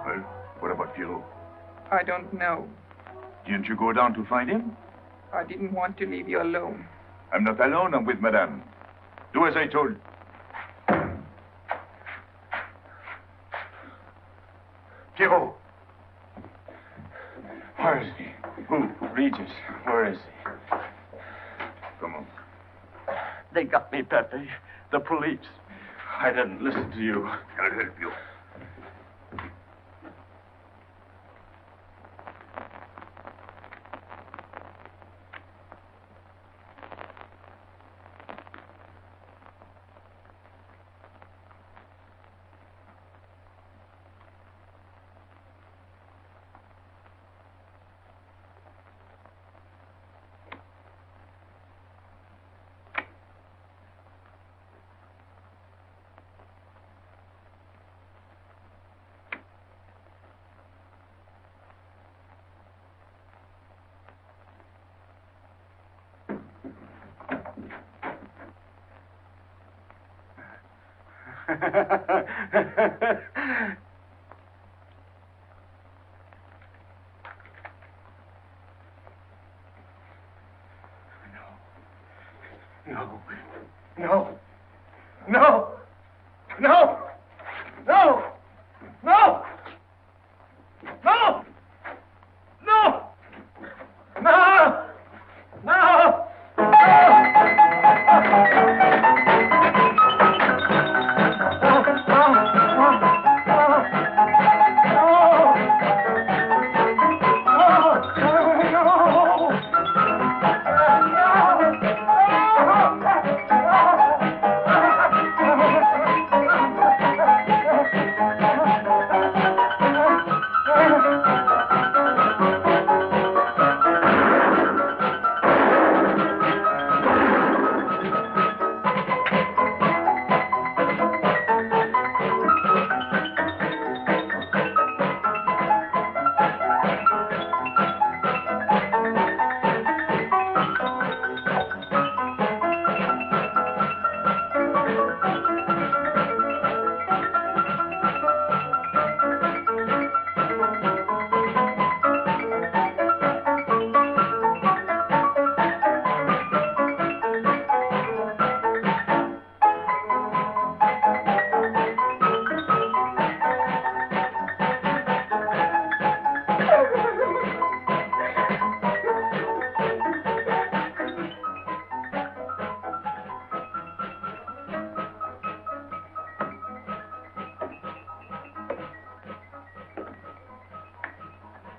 Well, what about Pierrot? I don't know. Didn't you go down to find him? I didn't want to leave you alone. I'm not alone. I'm with Madame. Do as I told. Pierrot. Where is he? Who? Regis. Where is he? Come on. They got me, Pepe. The police. I didn't listen to you. I'll help you. No. No. No. No. No. No. No. No. No. No.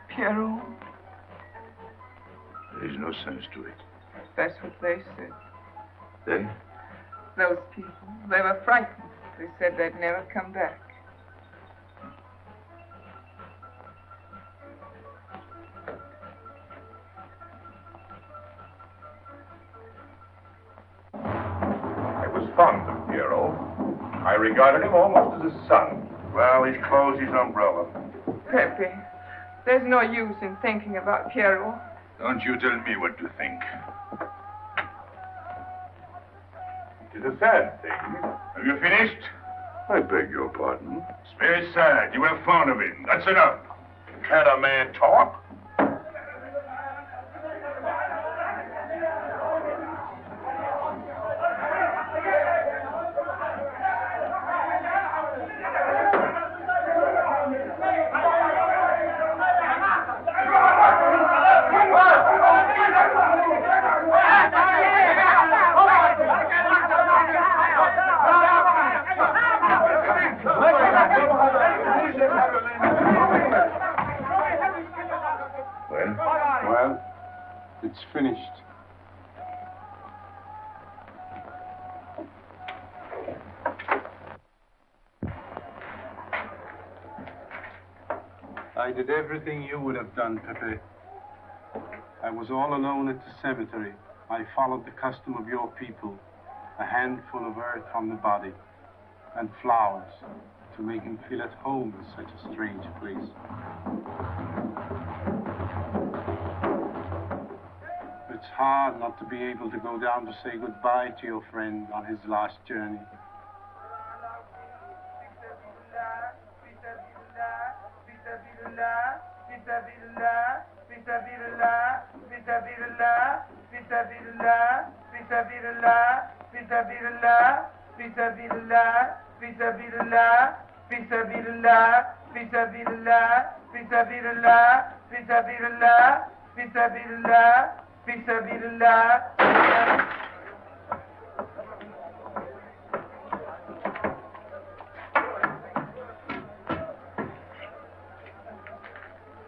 Pierrot, There is no sense to it. that's what they said. They? Those people, they were frightened. They said they'd never come back. I was fond of Pierrot. I regarded him almost as a son. Well, he's closed his umbrella. Pepe, there's no use in thinking about Pierrot. Don't you tell me what to think. It is a sad thing. Have you finished? I beg your pardon. It's very sad. You were fond of him. That's enough. Can a man talk? Well, it's finished. I did everything you would have done, Pepe. I was all alone at the cemetery. I followed the custom of your people. A handful of earth on the body and flowers to make him feel at home in such a strange place. It's hard not to be able to go down to say goodbye to your friend on his last journey.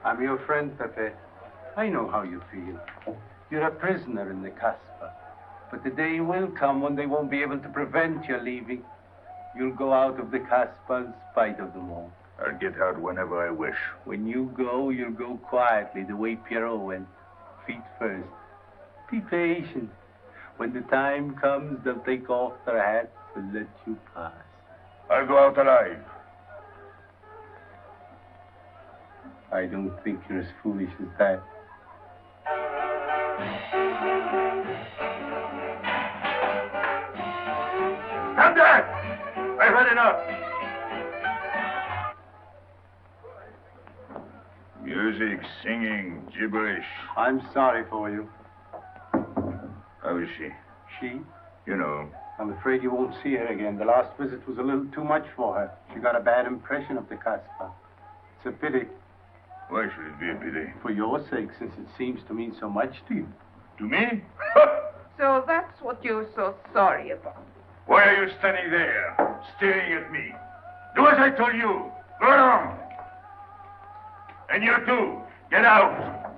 I'm your friend, Pepe. I know how you feel. You're a prisoner in the Casbah. But the day will come when they won't be able to prevent your leaving. You'll go out of the Casbah in spite of them all. I'll get out whenever I wish. When you go, you'll go quietly, the way Pierrot went. Feet first. Be patient. When the time comes, they'll take off their hats and let you pass. I'll go out alive. I don't think you're as foolish as that. Stand there! I had enough. Music, singing, gibberish. I'm sorry for you. How is she? She? You know. I'm afraid you won't see her again. The last visit was a little too much for her. She got a bad impression of the Casbah. It's a pity. Why should it be a pity? For your sake, since it seems to mean so much to you. To me? So that's what you're so sorry about. Why are you standing there, staring at me? Do as I told you. Go on. And you too. Get out.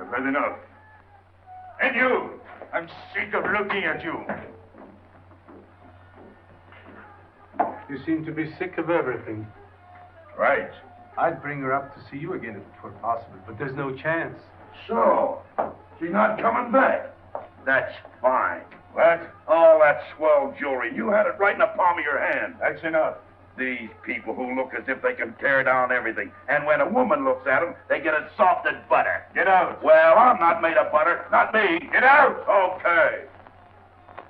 I've had enough. And you. I'm sick of looking at you. You seem to be sick of everything. Right. I'd bring her up to see you again if it were possible, but there's no chance. So, she's not coming back. That's fine. What? All that swell jewelry, you had it right in the palm of your hand. That's enough. These people who look as if they can tear down everything. And when a woman looks at them, they get it soft as butter. Get out. Well, I'm not made of butter. Not me. Get out. Okay.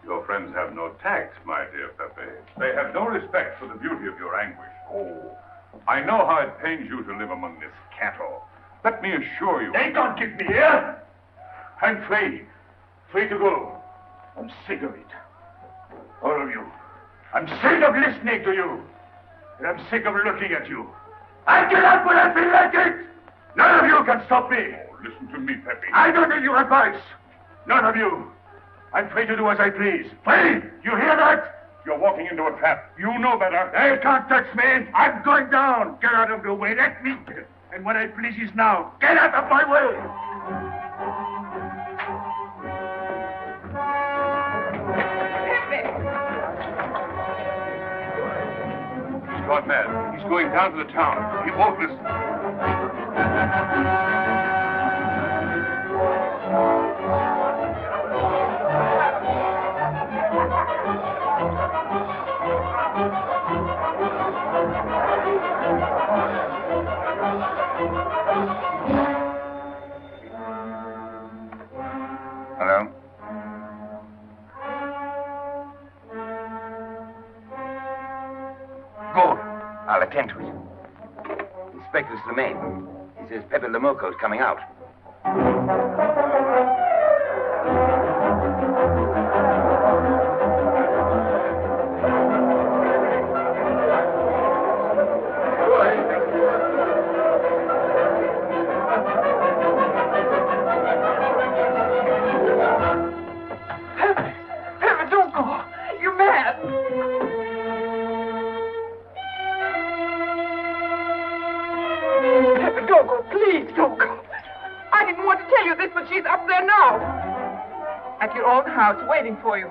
Your friends have no tact, my dear Pepe. They have no respect for the beauty of your anguish. Oh. I know how it pains you to live among this cattle. Let me assure you... They don't keep me here. I'm free. Free to go. I'm sick of it. All of you. I'm sick of listening to you. And I'm sick of looking at you. I get out when I feel like it. None of you can stop me. Oh, listen to me, Pepe. I don't need your advice. None of you. I'm free to do as I please. Free! You hear that? You're walking into a trap. You know better. They can't touch me. I'm going down. Get out of the way. Let me. And what I please is now. Get out of my way. He's gone mad. He's going down to the town. He won't listen. Hello? Good. I'll attend to it. Inspector Slemaine. He says Pepe le Moko is coming out. Pepe, don't go. You're mad. Pepe, don't go. Please, don't go. I didn't want to tell you this, but she's up there now. At your own house, waiting for you.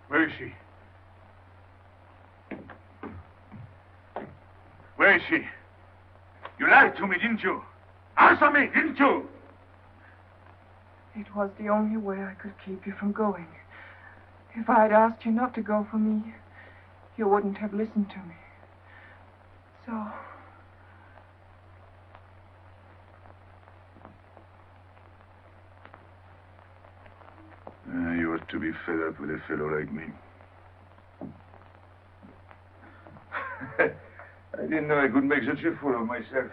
Where is she? Where is she? You lied to me, didn't you? Answer me, didn't you? It was the only way I could keep you from going. If I'd asked you not to go for me, you wouldn't have listened to me. So... You ought to be fed up with a fellow like me. I didn't know I could make such a fool of myself.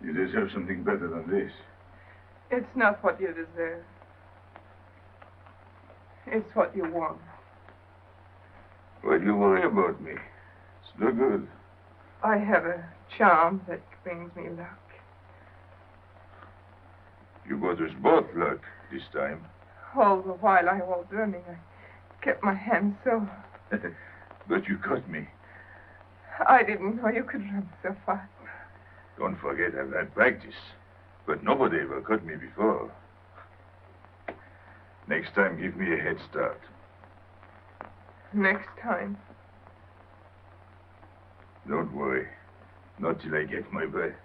You deserve something better than this. It's not what you deserve. It's what you want. Why do you worry about me? It's no good. I have a charm that brings me luck. You brought us both luck this time. All the while I was running, I kept my hand so... But you caught me. I didn't know you could run so fast. Don't forget I've had practice. But nobody ever caught me before. Next time, give me a head start. Next time. Don't worry. Not till I get my breath.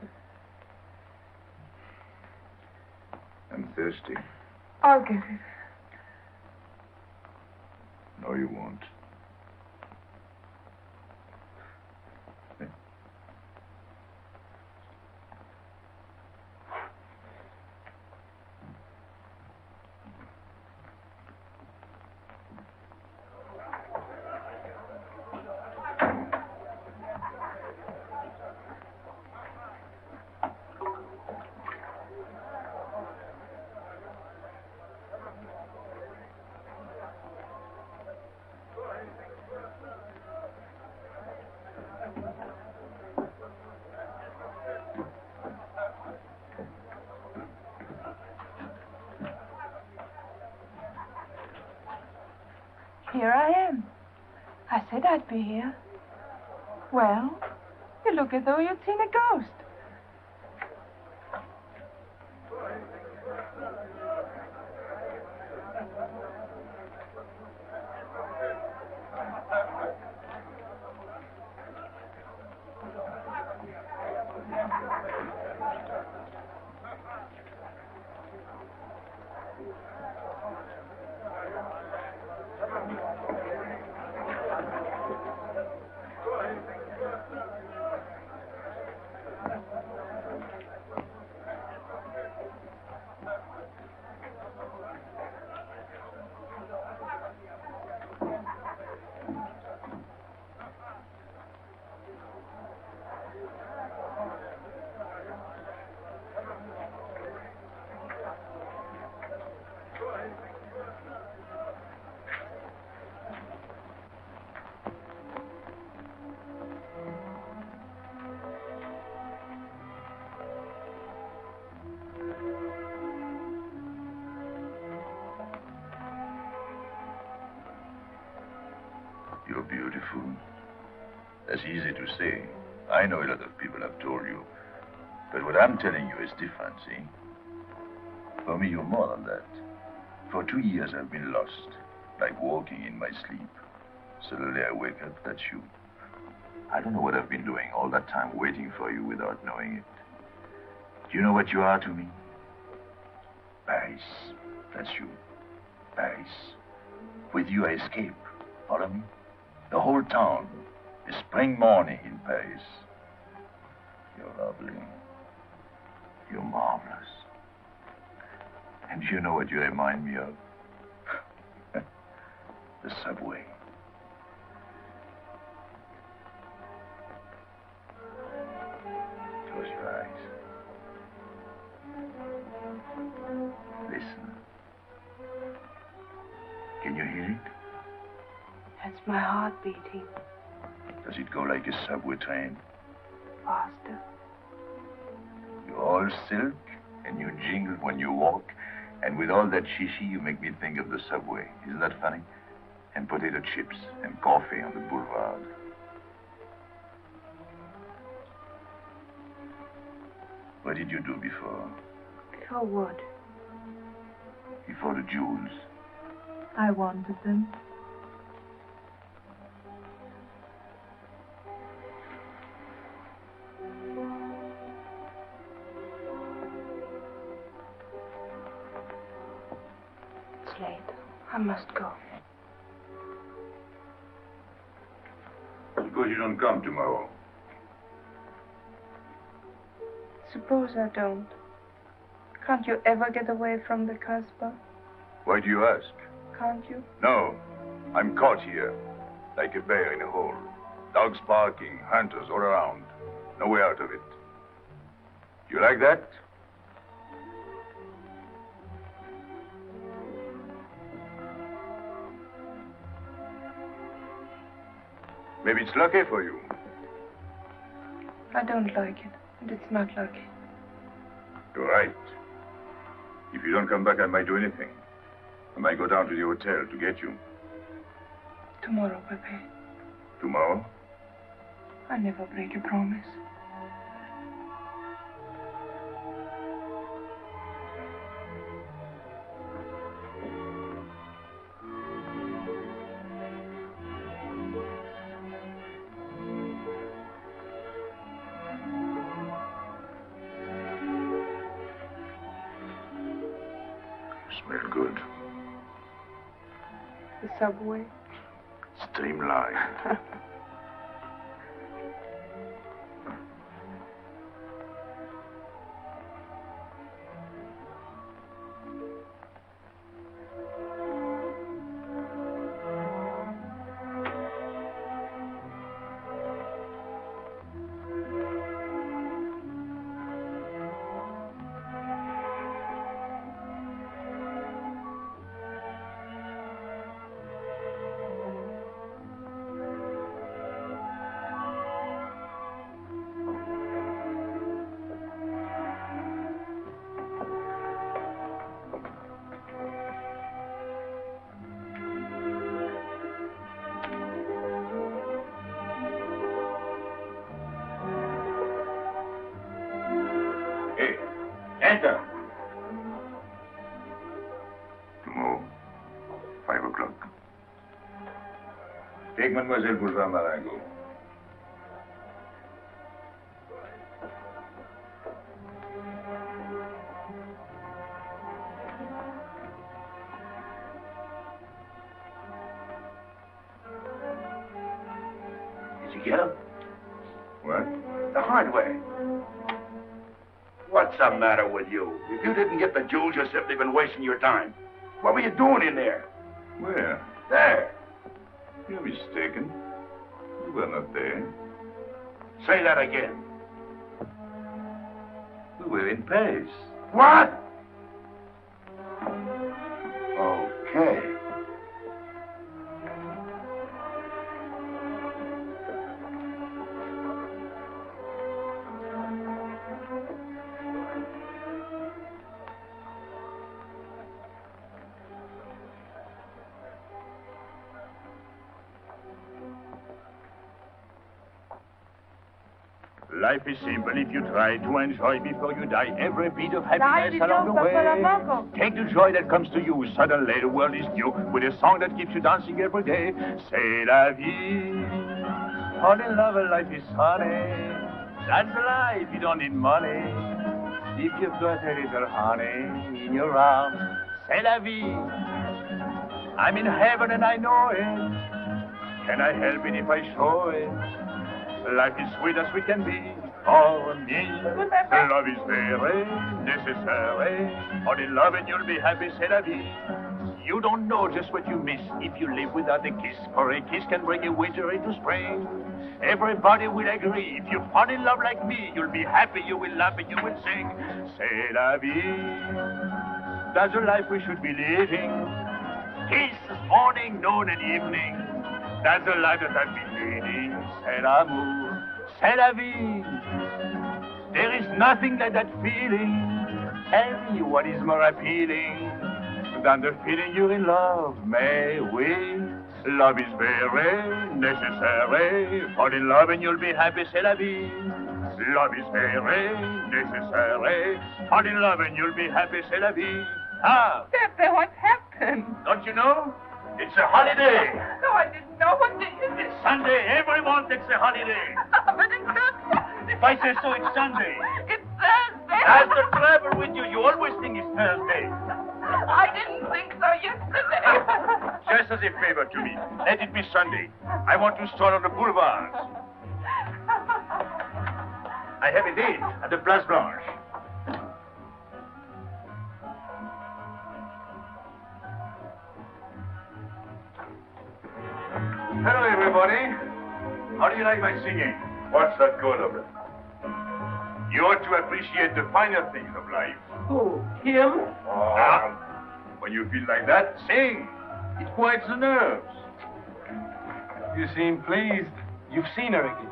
I'm thirsty. I'll get it. No, you won't. Here I am. I said I'd be here. Well, you look as though you'd seen a ghost. You're beautiful. That's easy to say. I know a lot of people have told you. But what I'm telling you is different, see? For me, you're more than that. For 2 years, I've been lost, like walking in my sleep. Suddenly, I wake up, that's you. I don't know what I've been doing all that time waiting for you without knowing it. Do you know what you are to me? Paris. That's you. Paris. With you, I escape. Follow me? The whole town is spring morning in Paris. You're lovely. You're marvelous. And you know what you remind me of? The subway. Close your eyes. Listen. Can you hear it? That's my heart beating. Does it go like a subway train? Faster. You're all silk, and you jingle when you walk, and with all that shishi, you make me think of the subway. Isn't that funny? And potato chips and coffee on the boulevard. What did you do before? Before what? Before the jewels. I wanted them. It's late. I must go. Suppose you don't come tomorrow. Suppose I don't. Can't you ever get away from the Casbah? Why do you ask? Can't you? No. I'm caught here, like a bear in a hole. Dogs barking, hunters all around. No way out of it. You like that? Maybe it's lucky for you. I don't like it, and it's not lucky. You're right. If you don't come back, I might do anything. I might go down to the hotel to get you. Tomorrow, Pepe. Tomorrow? I never break a promise. Smell good. The subway? Streamlined. Enter. Tomorrow, 5 o'clock. Take Mademoiselle Boulevard Marengo. Did you get him? What? The hardware. What's the matter with you? If you didn't get the jewels, you've simply been wasting your time. What were you doing in there? Where? There. You're mistaken. You were not there. Say that again. We were in Paris. What? Okay. Life is simple if you try to enjoy before you die every bit of Hedy happiness along the Pepe le way. Moko. Take the joy that comes to you. Suddenly the world is new with a song that keeps you dancing every day. C'est la vie. Fall in love and life is funny. That's life, you don't need money. If you've got a little honey in your arms, c'est la vie. I'm in heaven and I know it. Can I help it if I show it? Life is sweet as sweet can be for me. Love is very necessary. Fall in love and you'll be happy, c'est la vie. You don't know just what you miss if you live without a kiss. For a kiss can bring a winter into spring. Everybody will agree. If you fall in love like me, you'll be happy, you will laugh, and you will sing. C'est la vie. That's the life we should be living. Kiss morning, noon, and evening. That's the life that I've been leading. C'est l'amour, c'est la vie. There is nothing like that feeling. Tell me what is more appealing than the feeling you're in love, may we? Love is very necessary. Fall in love and you'll be happy, c'est la vie. Love is very necessary. Fall in love and you'll be happy, c'est la vie. Ah! Pepe, what happened? Don't you know? It's a holiday. No, I didn't know. What day is it? Sunday. Everyone takes a holiday. But it's not Sunday. If I say so, it's Sunday. It's Thursday. That's the trouble with you. You always think it's Thursday. I didn't think so yesterday. Just as a favor to me, let it be Sunday. I want to stroll on the boulevards. I have a date at the Place Blanche. Hello, everybody. How do you like my singing? What's the good of it? You ought to appreciate the finer things of life. Who? Him? When you feel like that, sing. It quiets the nerves. You seem pleased. You've seen her again.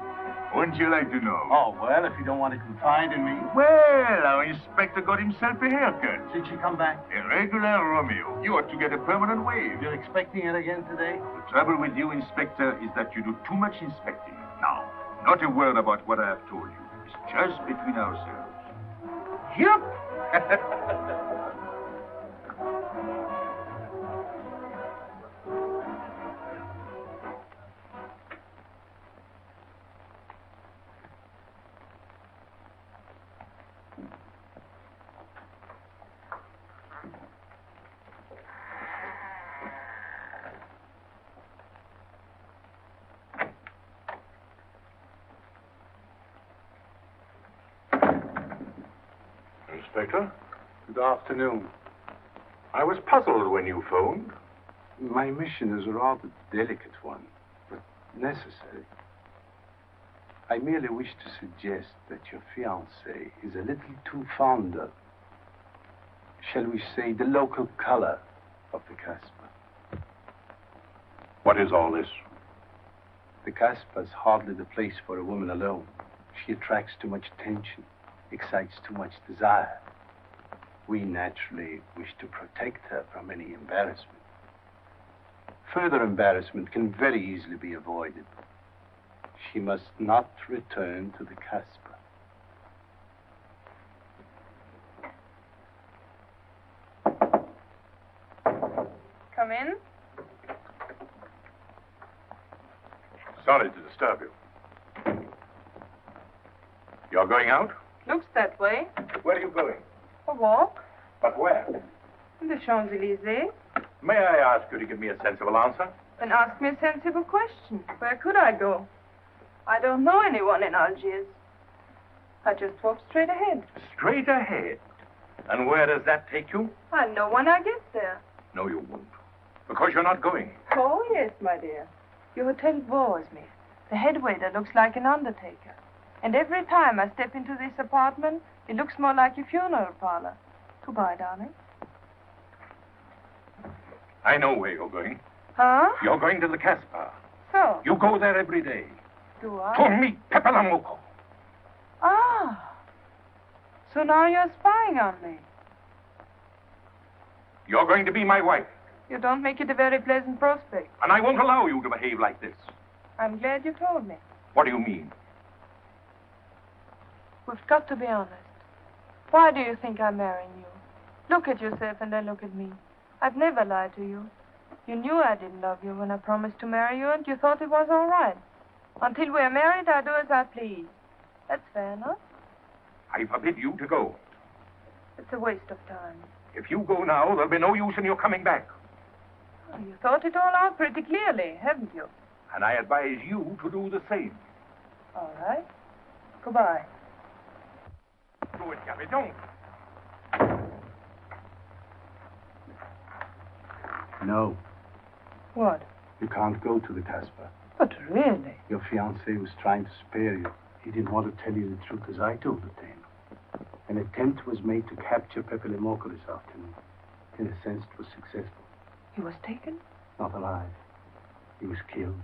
Wouldn't you like to know? Oh, well, if you don't want to confide in me. Well, our inspector got himself a haircut. Did she come back? A regular Romeo. You ought to get a permanent wave. You're expecting it again today? The trouble with you, Inspector, is that you do too much inspecting. Now, not a word about what I have told you. It's just between ourselves. Yep. Inspector. Good afternoon. I was puzzled when you phoned. My mission is a rather delicate one, but necessary. I merely wish to suggest that your fiancé is a little too fond of, shall we say, the local color of the Casbah. What is all this? The Casbah is hardly the place for a woman alone. She attracts too much attention, excites too much desire. We naturally wish to protect her from any embarrassment. Further embarrassment can very easily be avoided. She must not return to the Casbah. Come in. Sorry to disturb you. You're going out? Looks that way. Where are you going? A walk. But where? In the Champs-Élysées. May I ask you to give me a sensible answer? Then ask me a sensible question. Where could I go? I don't know anyone in Algiers. I just walk straight ahead. Straight ahead? And where does that take you? I'll know when I get there. No, you won't. Because you're not going. Oh, yes, my dear. Your hotel bores me. The head waiter looks like an undertaker. And every time I step into this apartment, it looks more like a funeral parlor. Goodbye, darling. I know where you're going. Huh? You're going to the Casbah. So? You go there every day. Do I? To meet Pepe le Moko. Ah. So now you're spying on me. You're going to be my wife. You don't make it a very pleasant prospect. And I won't allow you to behave like this. I'm glad you told me. What do you mean? We've got to be honest. Why do you think I'm marrying you? Look at yourself and then look at me. I've never lied to you. You knew I didn't love you when I promised to marry you, and you thought it was all right. Until we're married, I do as I please. That's fair enough. I forbid you to go. It's a waste of time. If you go now, there'll be no use in your coming back. Oh, you thought it all out pretty clearly, haven't you? And I advise you to do the same. All right. Goodbye. Do it, Gaby. Don't. No. What? You can't go to the Casbah. But really? Your fiancé was trying to spare you. He didn't want to tell you the truth as I told the tale. An attempt was made to capture Pepe le Moko this afternoon. In a sense, it was successful. He was taken? Not alive. He was killed.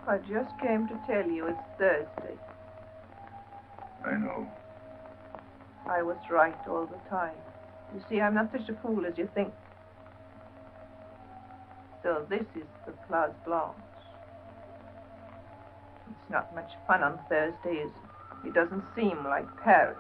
I just came to tell you it's Thursday. I know. I was right all the time. You see, I'm not such a fool as you think. So this is the Place Blanche. It's not much fun on Thursday, is it? It doesn't seem like Paris.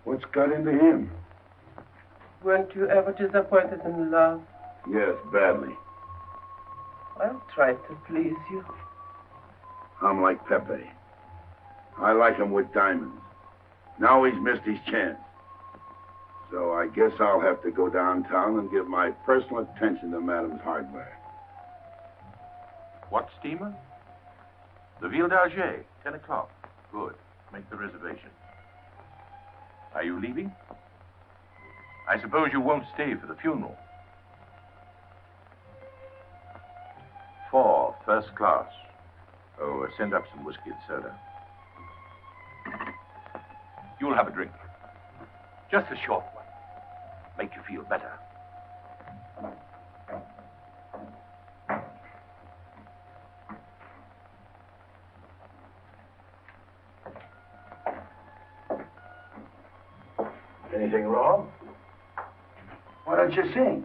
What's got into him? Weren't you ever disappointed in love? Yes, badly. I'll try to please you. I'm like Pepe. I like him with diamonds. Now he's missed his chance. So I guess I'll have to go downtown and give my personal attention to Madame's hardware. What steamer? The Ville d'Alger, 10 o'clock. Good. Make the reservation. Are you leaving? I suppose you won't stay for the funeral. 4, first class. Oh, send up some whiskey and soda. You'll have a drink. Just a short one. Make you feel better. Anything wrong? Why don't you sing?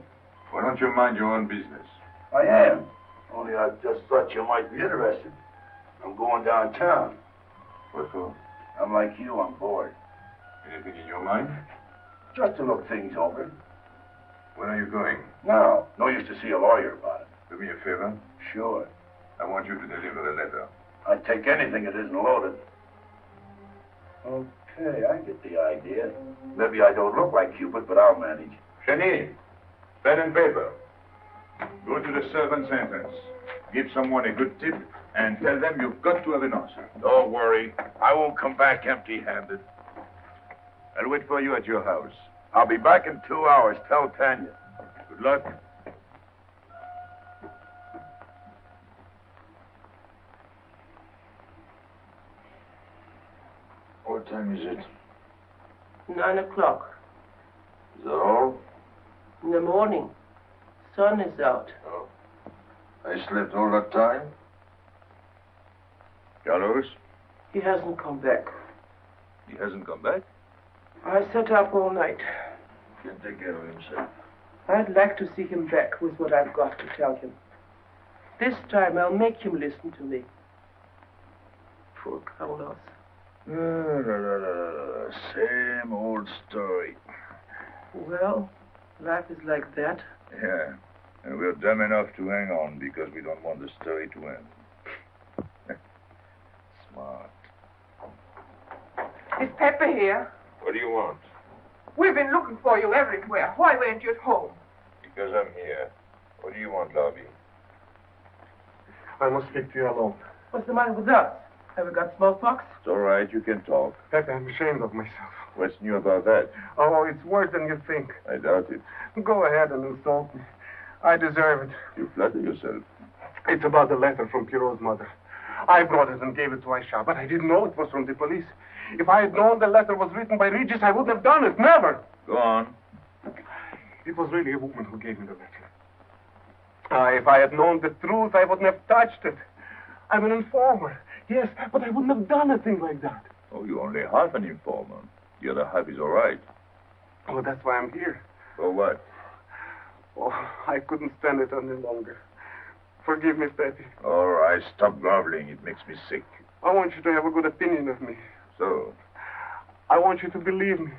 Why don't you mind your own business? I am. Only I just thought you might be interested. I'm going downtown. What for? I'm like you, I'm bored. Anything in your mind? Just to look things over. When are you going? No, no use to see a lawyer about it. Do me a favor. Sure. I want you to deliver a letter. I'd take anything that isn't loaded. Okay, I get the idea. Maybe I don't look like Cupid, but I'll manage. Jenny, pen and paper. Go to the servant's entrance. Give someone a good tip and tell them you've got to have an answer. Don't worry. I won't come back empty-handed. I'll wait for you at your house. I'll be back in 2 hours. Tell Tanya. Good luck. What time is it? 9 o'clock. Is that all? In the morning. Sun is out. Oh. I slept all that time? Carlos? He hasn't come back. He hasn't come back? I sat up all night. He'll take care of himself. I'd like to see him back with what I've got to tell him. This time I'll make him listen to me. Poor Carlos. Same old story. Well, life is like that. Yeah. And we're dumb enough to hang on because we don't want the story to end. Smart. Is Pepe here? What do you want? We've been looking for you everywhere. Why weren't you at home? Because I'm here. What do you want, Gaby? I must speak to you alone. What's the matter with us? Have we got smallpox? It's all right. You can talk. Pepe, I'm ashamed of myself. What's new about that? Oh, it's worse than you think. I doubt it. Go ahead and insult me. I deserve it. You flatter yourself. It's about the letter from Pierrot's mother. I brought it and gave it to Aisha, but I didn't know it was from the police. If I had known the letter was written by Regis, I wouldn't have done it. Never. Go on. It was really a woman who gave me the letter. If I had known the truth, I wouldn't have touched it. I'm an informer. Yes, but I wouldn't have done a thing like that. Oh, you're only half an informer. The other half is all right. Well, that's why I'm here. For what? Oh, I couldn't stand it any longer. Forgive me, Pepe. All right, stop groveling. It makes me sick. I want you to have a good opinion of me. So? I want you to believe me.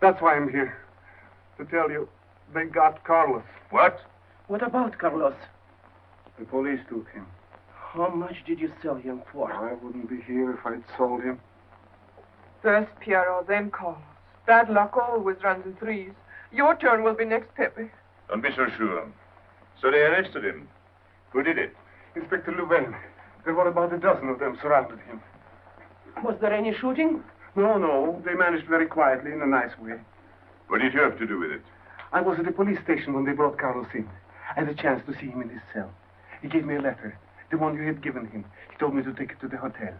That's why I'm here. To tell you, they got Carlos. What? What about Carlos? The police took him. How much did you sell him for? I wouldn't be here if I'd sold him. First Pierrot, then Carlos. Bad luck always runs in threes. Your turn will be next, Pepe. Don't be so sure. So they arrested him. Who did it? Inspector Louvain. There were about a dozen of them surrounded him. Was there any shooting? No. They managed very quietly, in a nice way. What did you have to do with it? I was at the police station when they brought Carlos in. I had a chance to see him in his cell. He gave me a letter, the one you had given him. He told me to take it to the hotel.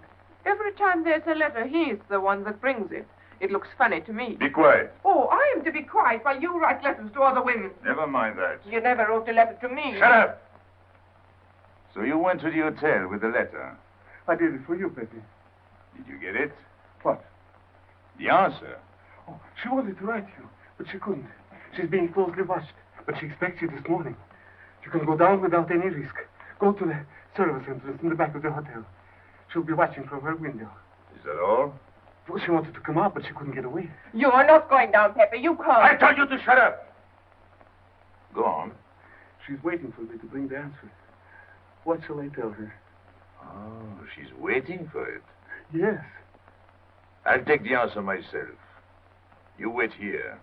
Every time there's a letter, he's the one that brings it. It looks funny to me. Be quiet. Oh, I am to be quiet while you write letters to other women. Never mind that. You never wrote a letter to me. Shut up! So you went to the hotel with the letter. I did it for you, Pepe. Did you get it? What? The answer. Oh, she wanted to write you, but she couldn't. She's being closely watched, but she expects you this morning. You can go down without any risk. Go to the service entrance in the back of the hotel. She'll be watching from her window. Is that all? Well, she wanted to come out, but she couldn't get away. You are not going down, Pepe. You can't. I told you to shut up! Go on. She's waiting for me to bring the answer. What shall I tell her? Oh, she's waiting for it. Yes. I'll take the answer myself. You wait here.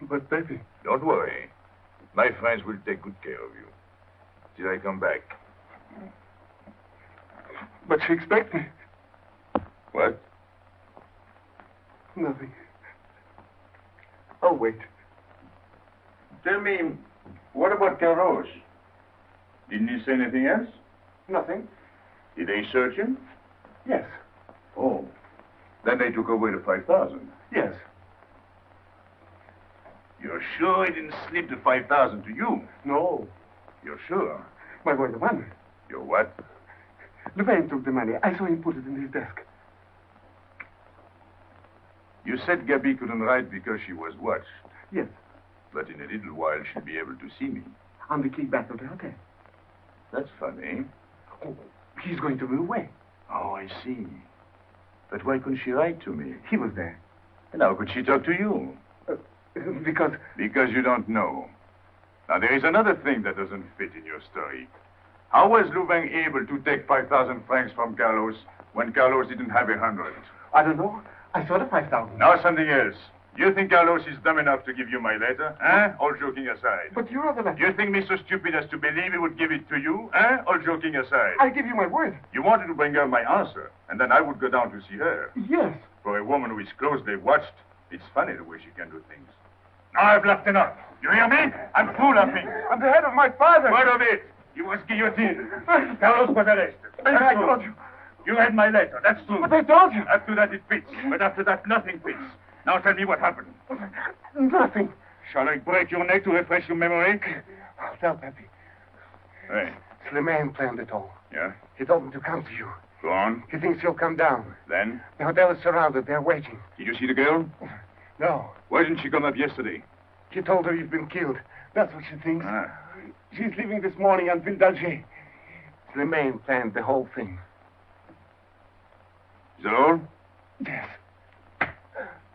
But, Pepe... Don't worry. My friends will take good care of you. Till I come back. But she expects me. What? Nothing. I'll wait. Tell me, what about Carlos? Didn't he say anything else? Nothing. Did they search him? Yes. Oh. Then they took away the 5,000. Yes. You're sure he didn't slip the 5,000 to you? No. You're sure? My boy, the money. Your what? Louvain took the money. I saw him put it in his desk. You said Gaby couldn't write because she was watched. Yes. But in a little while, she'll be able to see me. On the key back of the hotel. That's funny. Oh, he's going to move away. Oh, I see. But why couldn't she write to me? He was there. And how could she talk to you? Because you don't know. Now, there is another thing that doesn't fit in your story. How was Louvain able to take 5,000 francs from Carlos when Carlos didn't have 100? I don't know. I saw the 5,000. Now something else. You think Carlos is dumb enough to give you my letter? All joking aside. But you wrote the letter. You think me so stupid as to believe he would give it to you? All joking aside. I give you my word. You wanted to bring her my answer, and then I would go down to see her. Yes. For a woman who is closely watched, it's funny the way she can do things. Now I've laughed enough. You hear me? I'm through laughing. I'm the head of my father. What of it? He was guillotined. Carlos was arrested. I told you. You read my letter, that's true. But I told you. After that, it fits. But after that, nothing fits. Now tell me what happened. Nothing. Shall I break your neck to refresh your memory? I'll tell Pepe. Hey. Slimane planned it all. Yeah? He told me to come to you. Go on. He thinks you'll come down. Then? The hotel is surrounded. They're waiting. Did you see the girl? No. Why didn't she come up yesterday? She told her you've been killed. That's what she thinks. Ah. She's leaving this morning on Ville d'Alger. Slimane planned the whole thing. Is that all? Yes.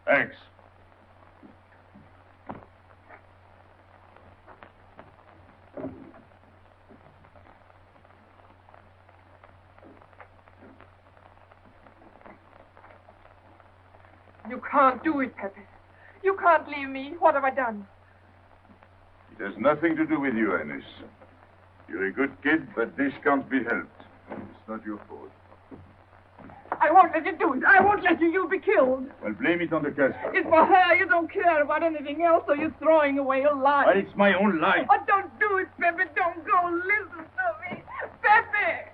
Thanks. You can't do it, Pepe. You can't leave me. What have I done? It has nothing to do with you, Ines. You're a good kid, but this can't be helped. It's not your fault. I won't let you do it. I won't let you. You'll be killed. Well, blame it on the Casbah. It's for her. You don't care about anything else, so you're throwing away your life. Well, it's my own life. Oh, don't do it, Pepe. Don't go. Listen to me. Pepe!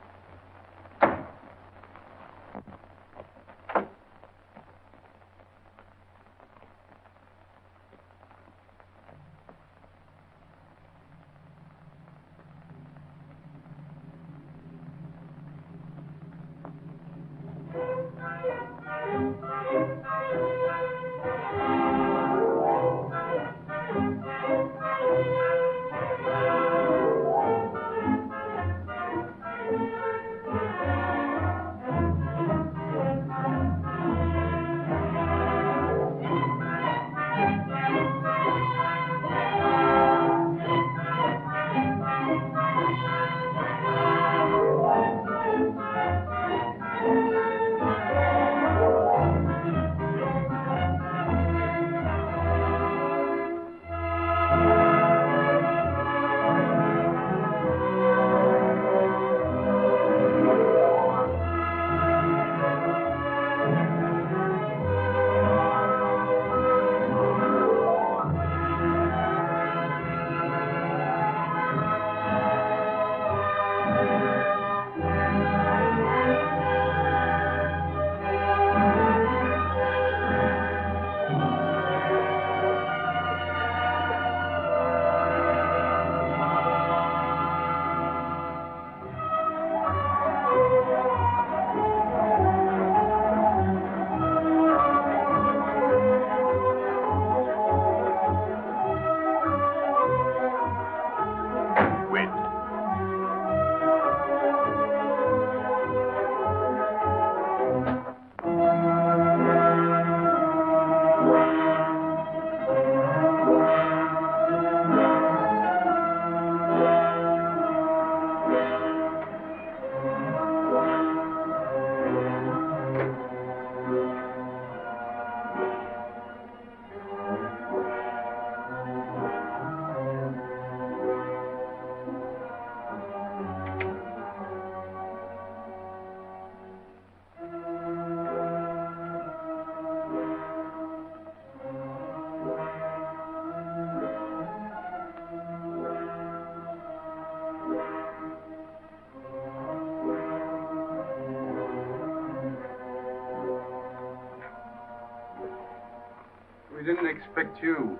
We didn't expect you.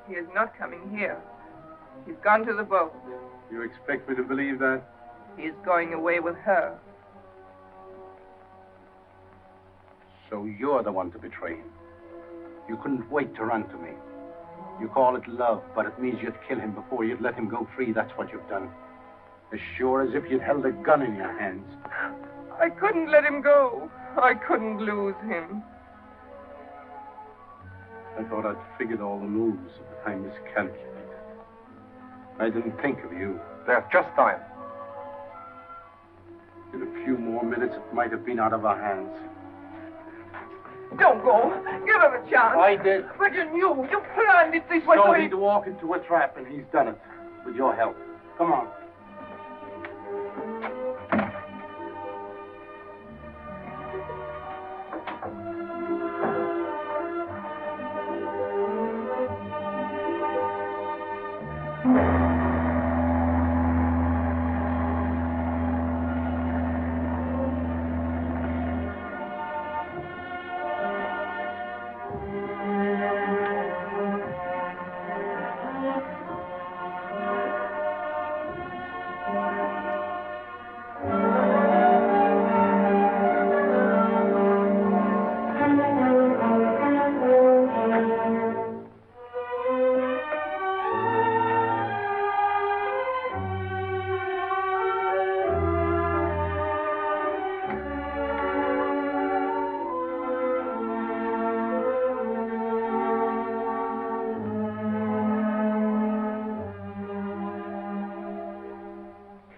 He is not coming here. He's gone to the boat. You expect me to believe that? He is going away with her. So you're the one to betray him. You couldn't wait to run to me. You call it love, but it means you'd kill him before you'd let him go free. That's what you've done. As sure as if you'd held a gun in your hands. I couldn't let him go. I couldn't lose him. I thought I'd figured all the moves, but I miscalculated. I didn't think of you. There's just time. In a few more minutes, it might have been out of our hands. Don't go. Give him a chance. I did. But you knew. You planned it this way. So he'd walk into a trap, and he's done it. With your help. Come on.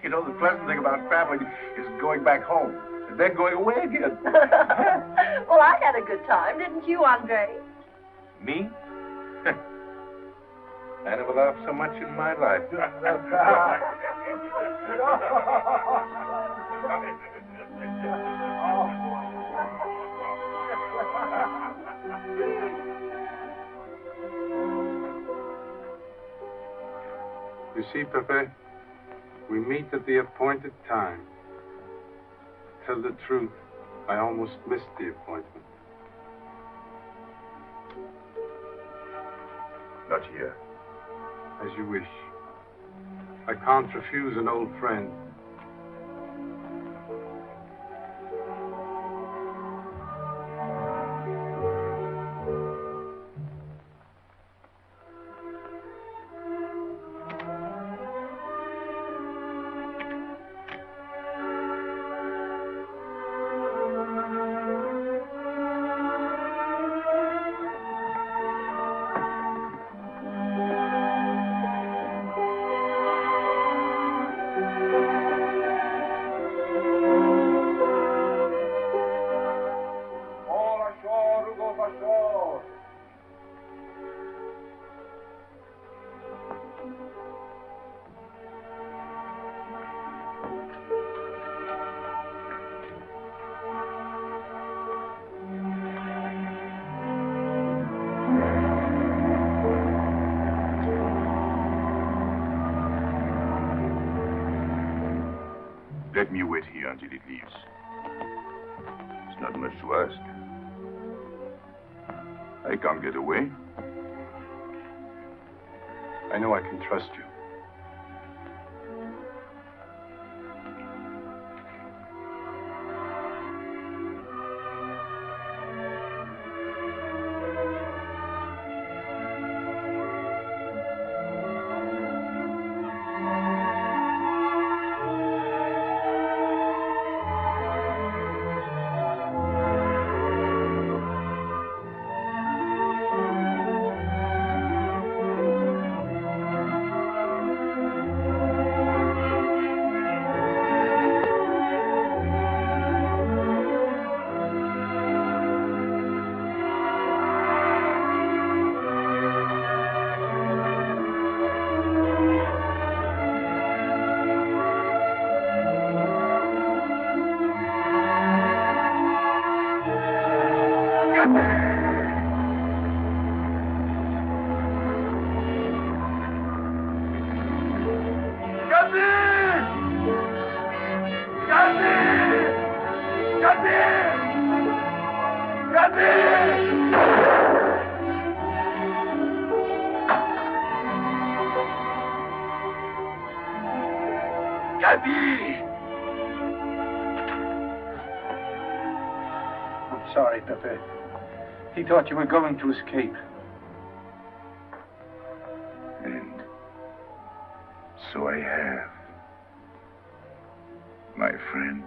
You know, the pleasant thing about traveling is going back home and then going away again. Well, I had a good time, didn't you, Andre? Me? I never laughed so much in my life. You see, Pepe, we meet at the appointed time. To tell the truth, I almost missed the appointment. Not here. As you wish. I can't refuse an old friend. Let me wait here until it leaves. It's not much to ask. I can't get away. I know I can trust you. Gaby! I'm sorry, Pepe. He thought you were going to escape. And so I have. My friend.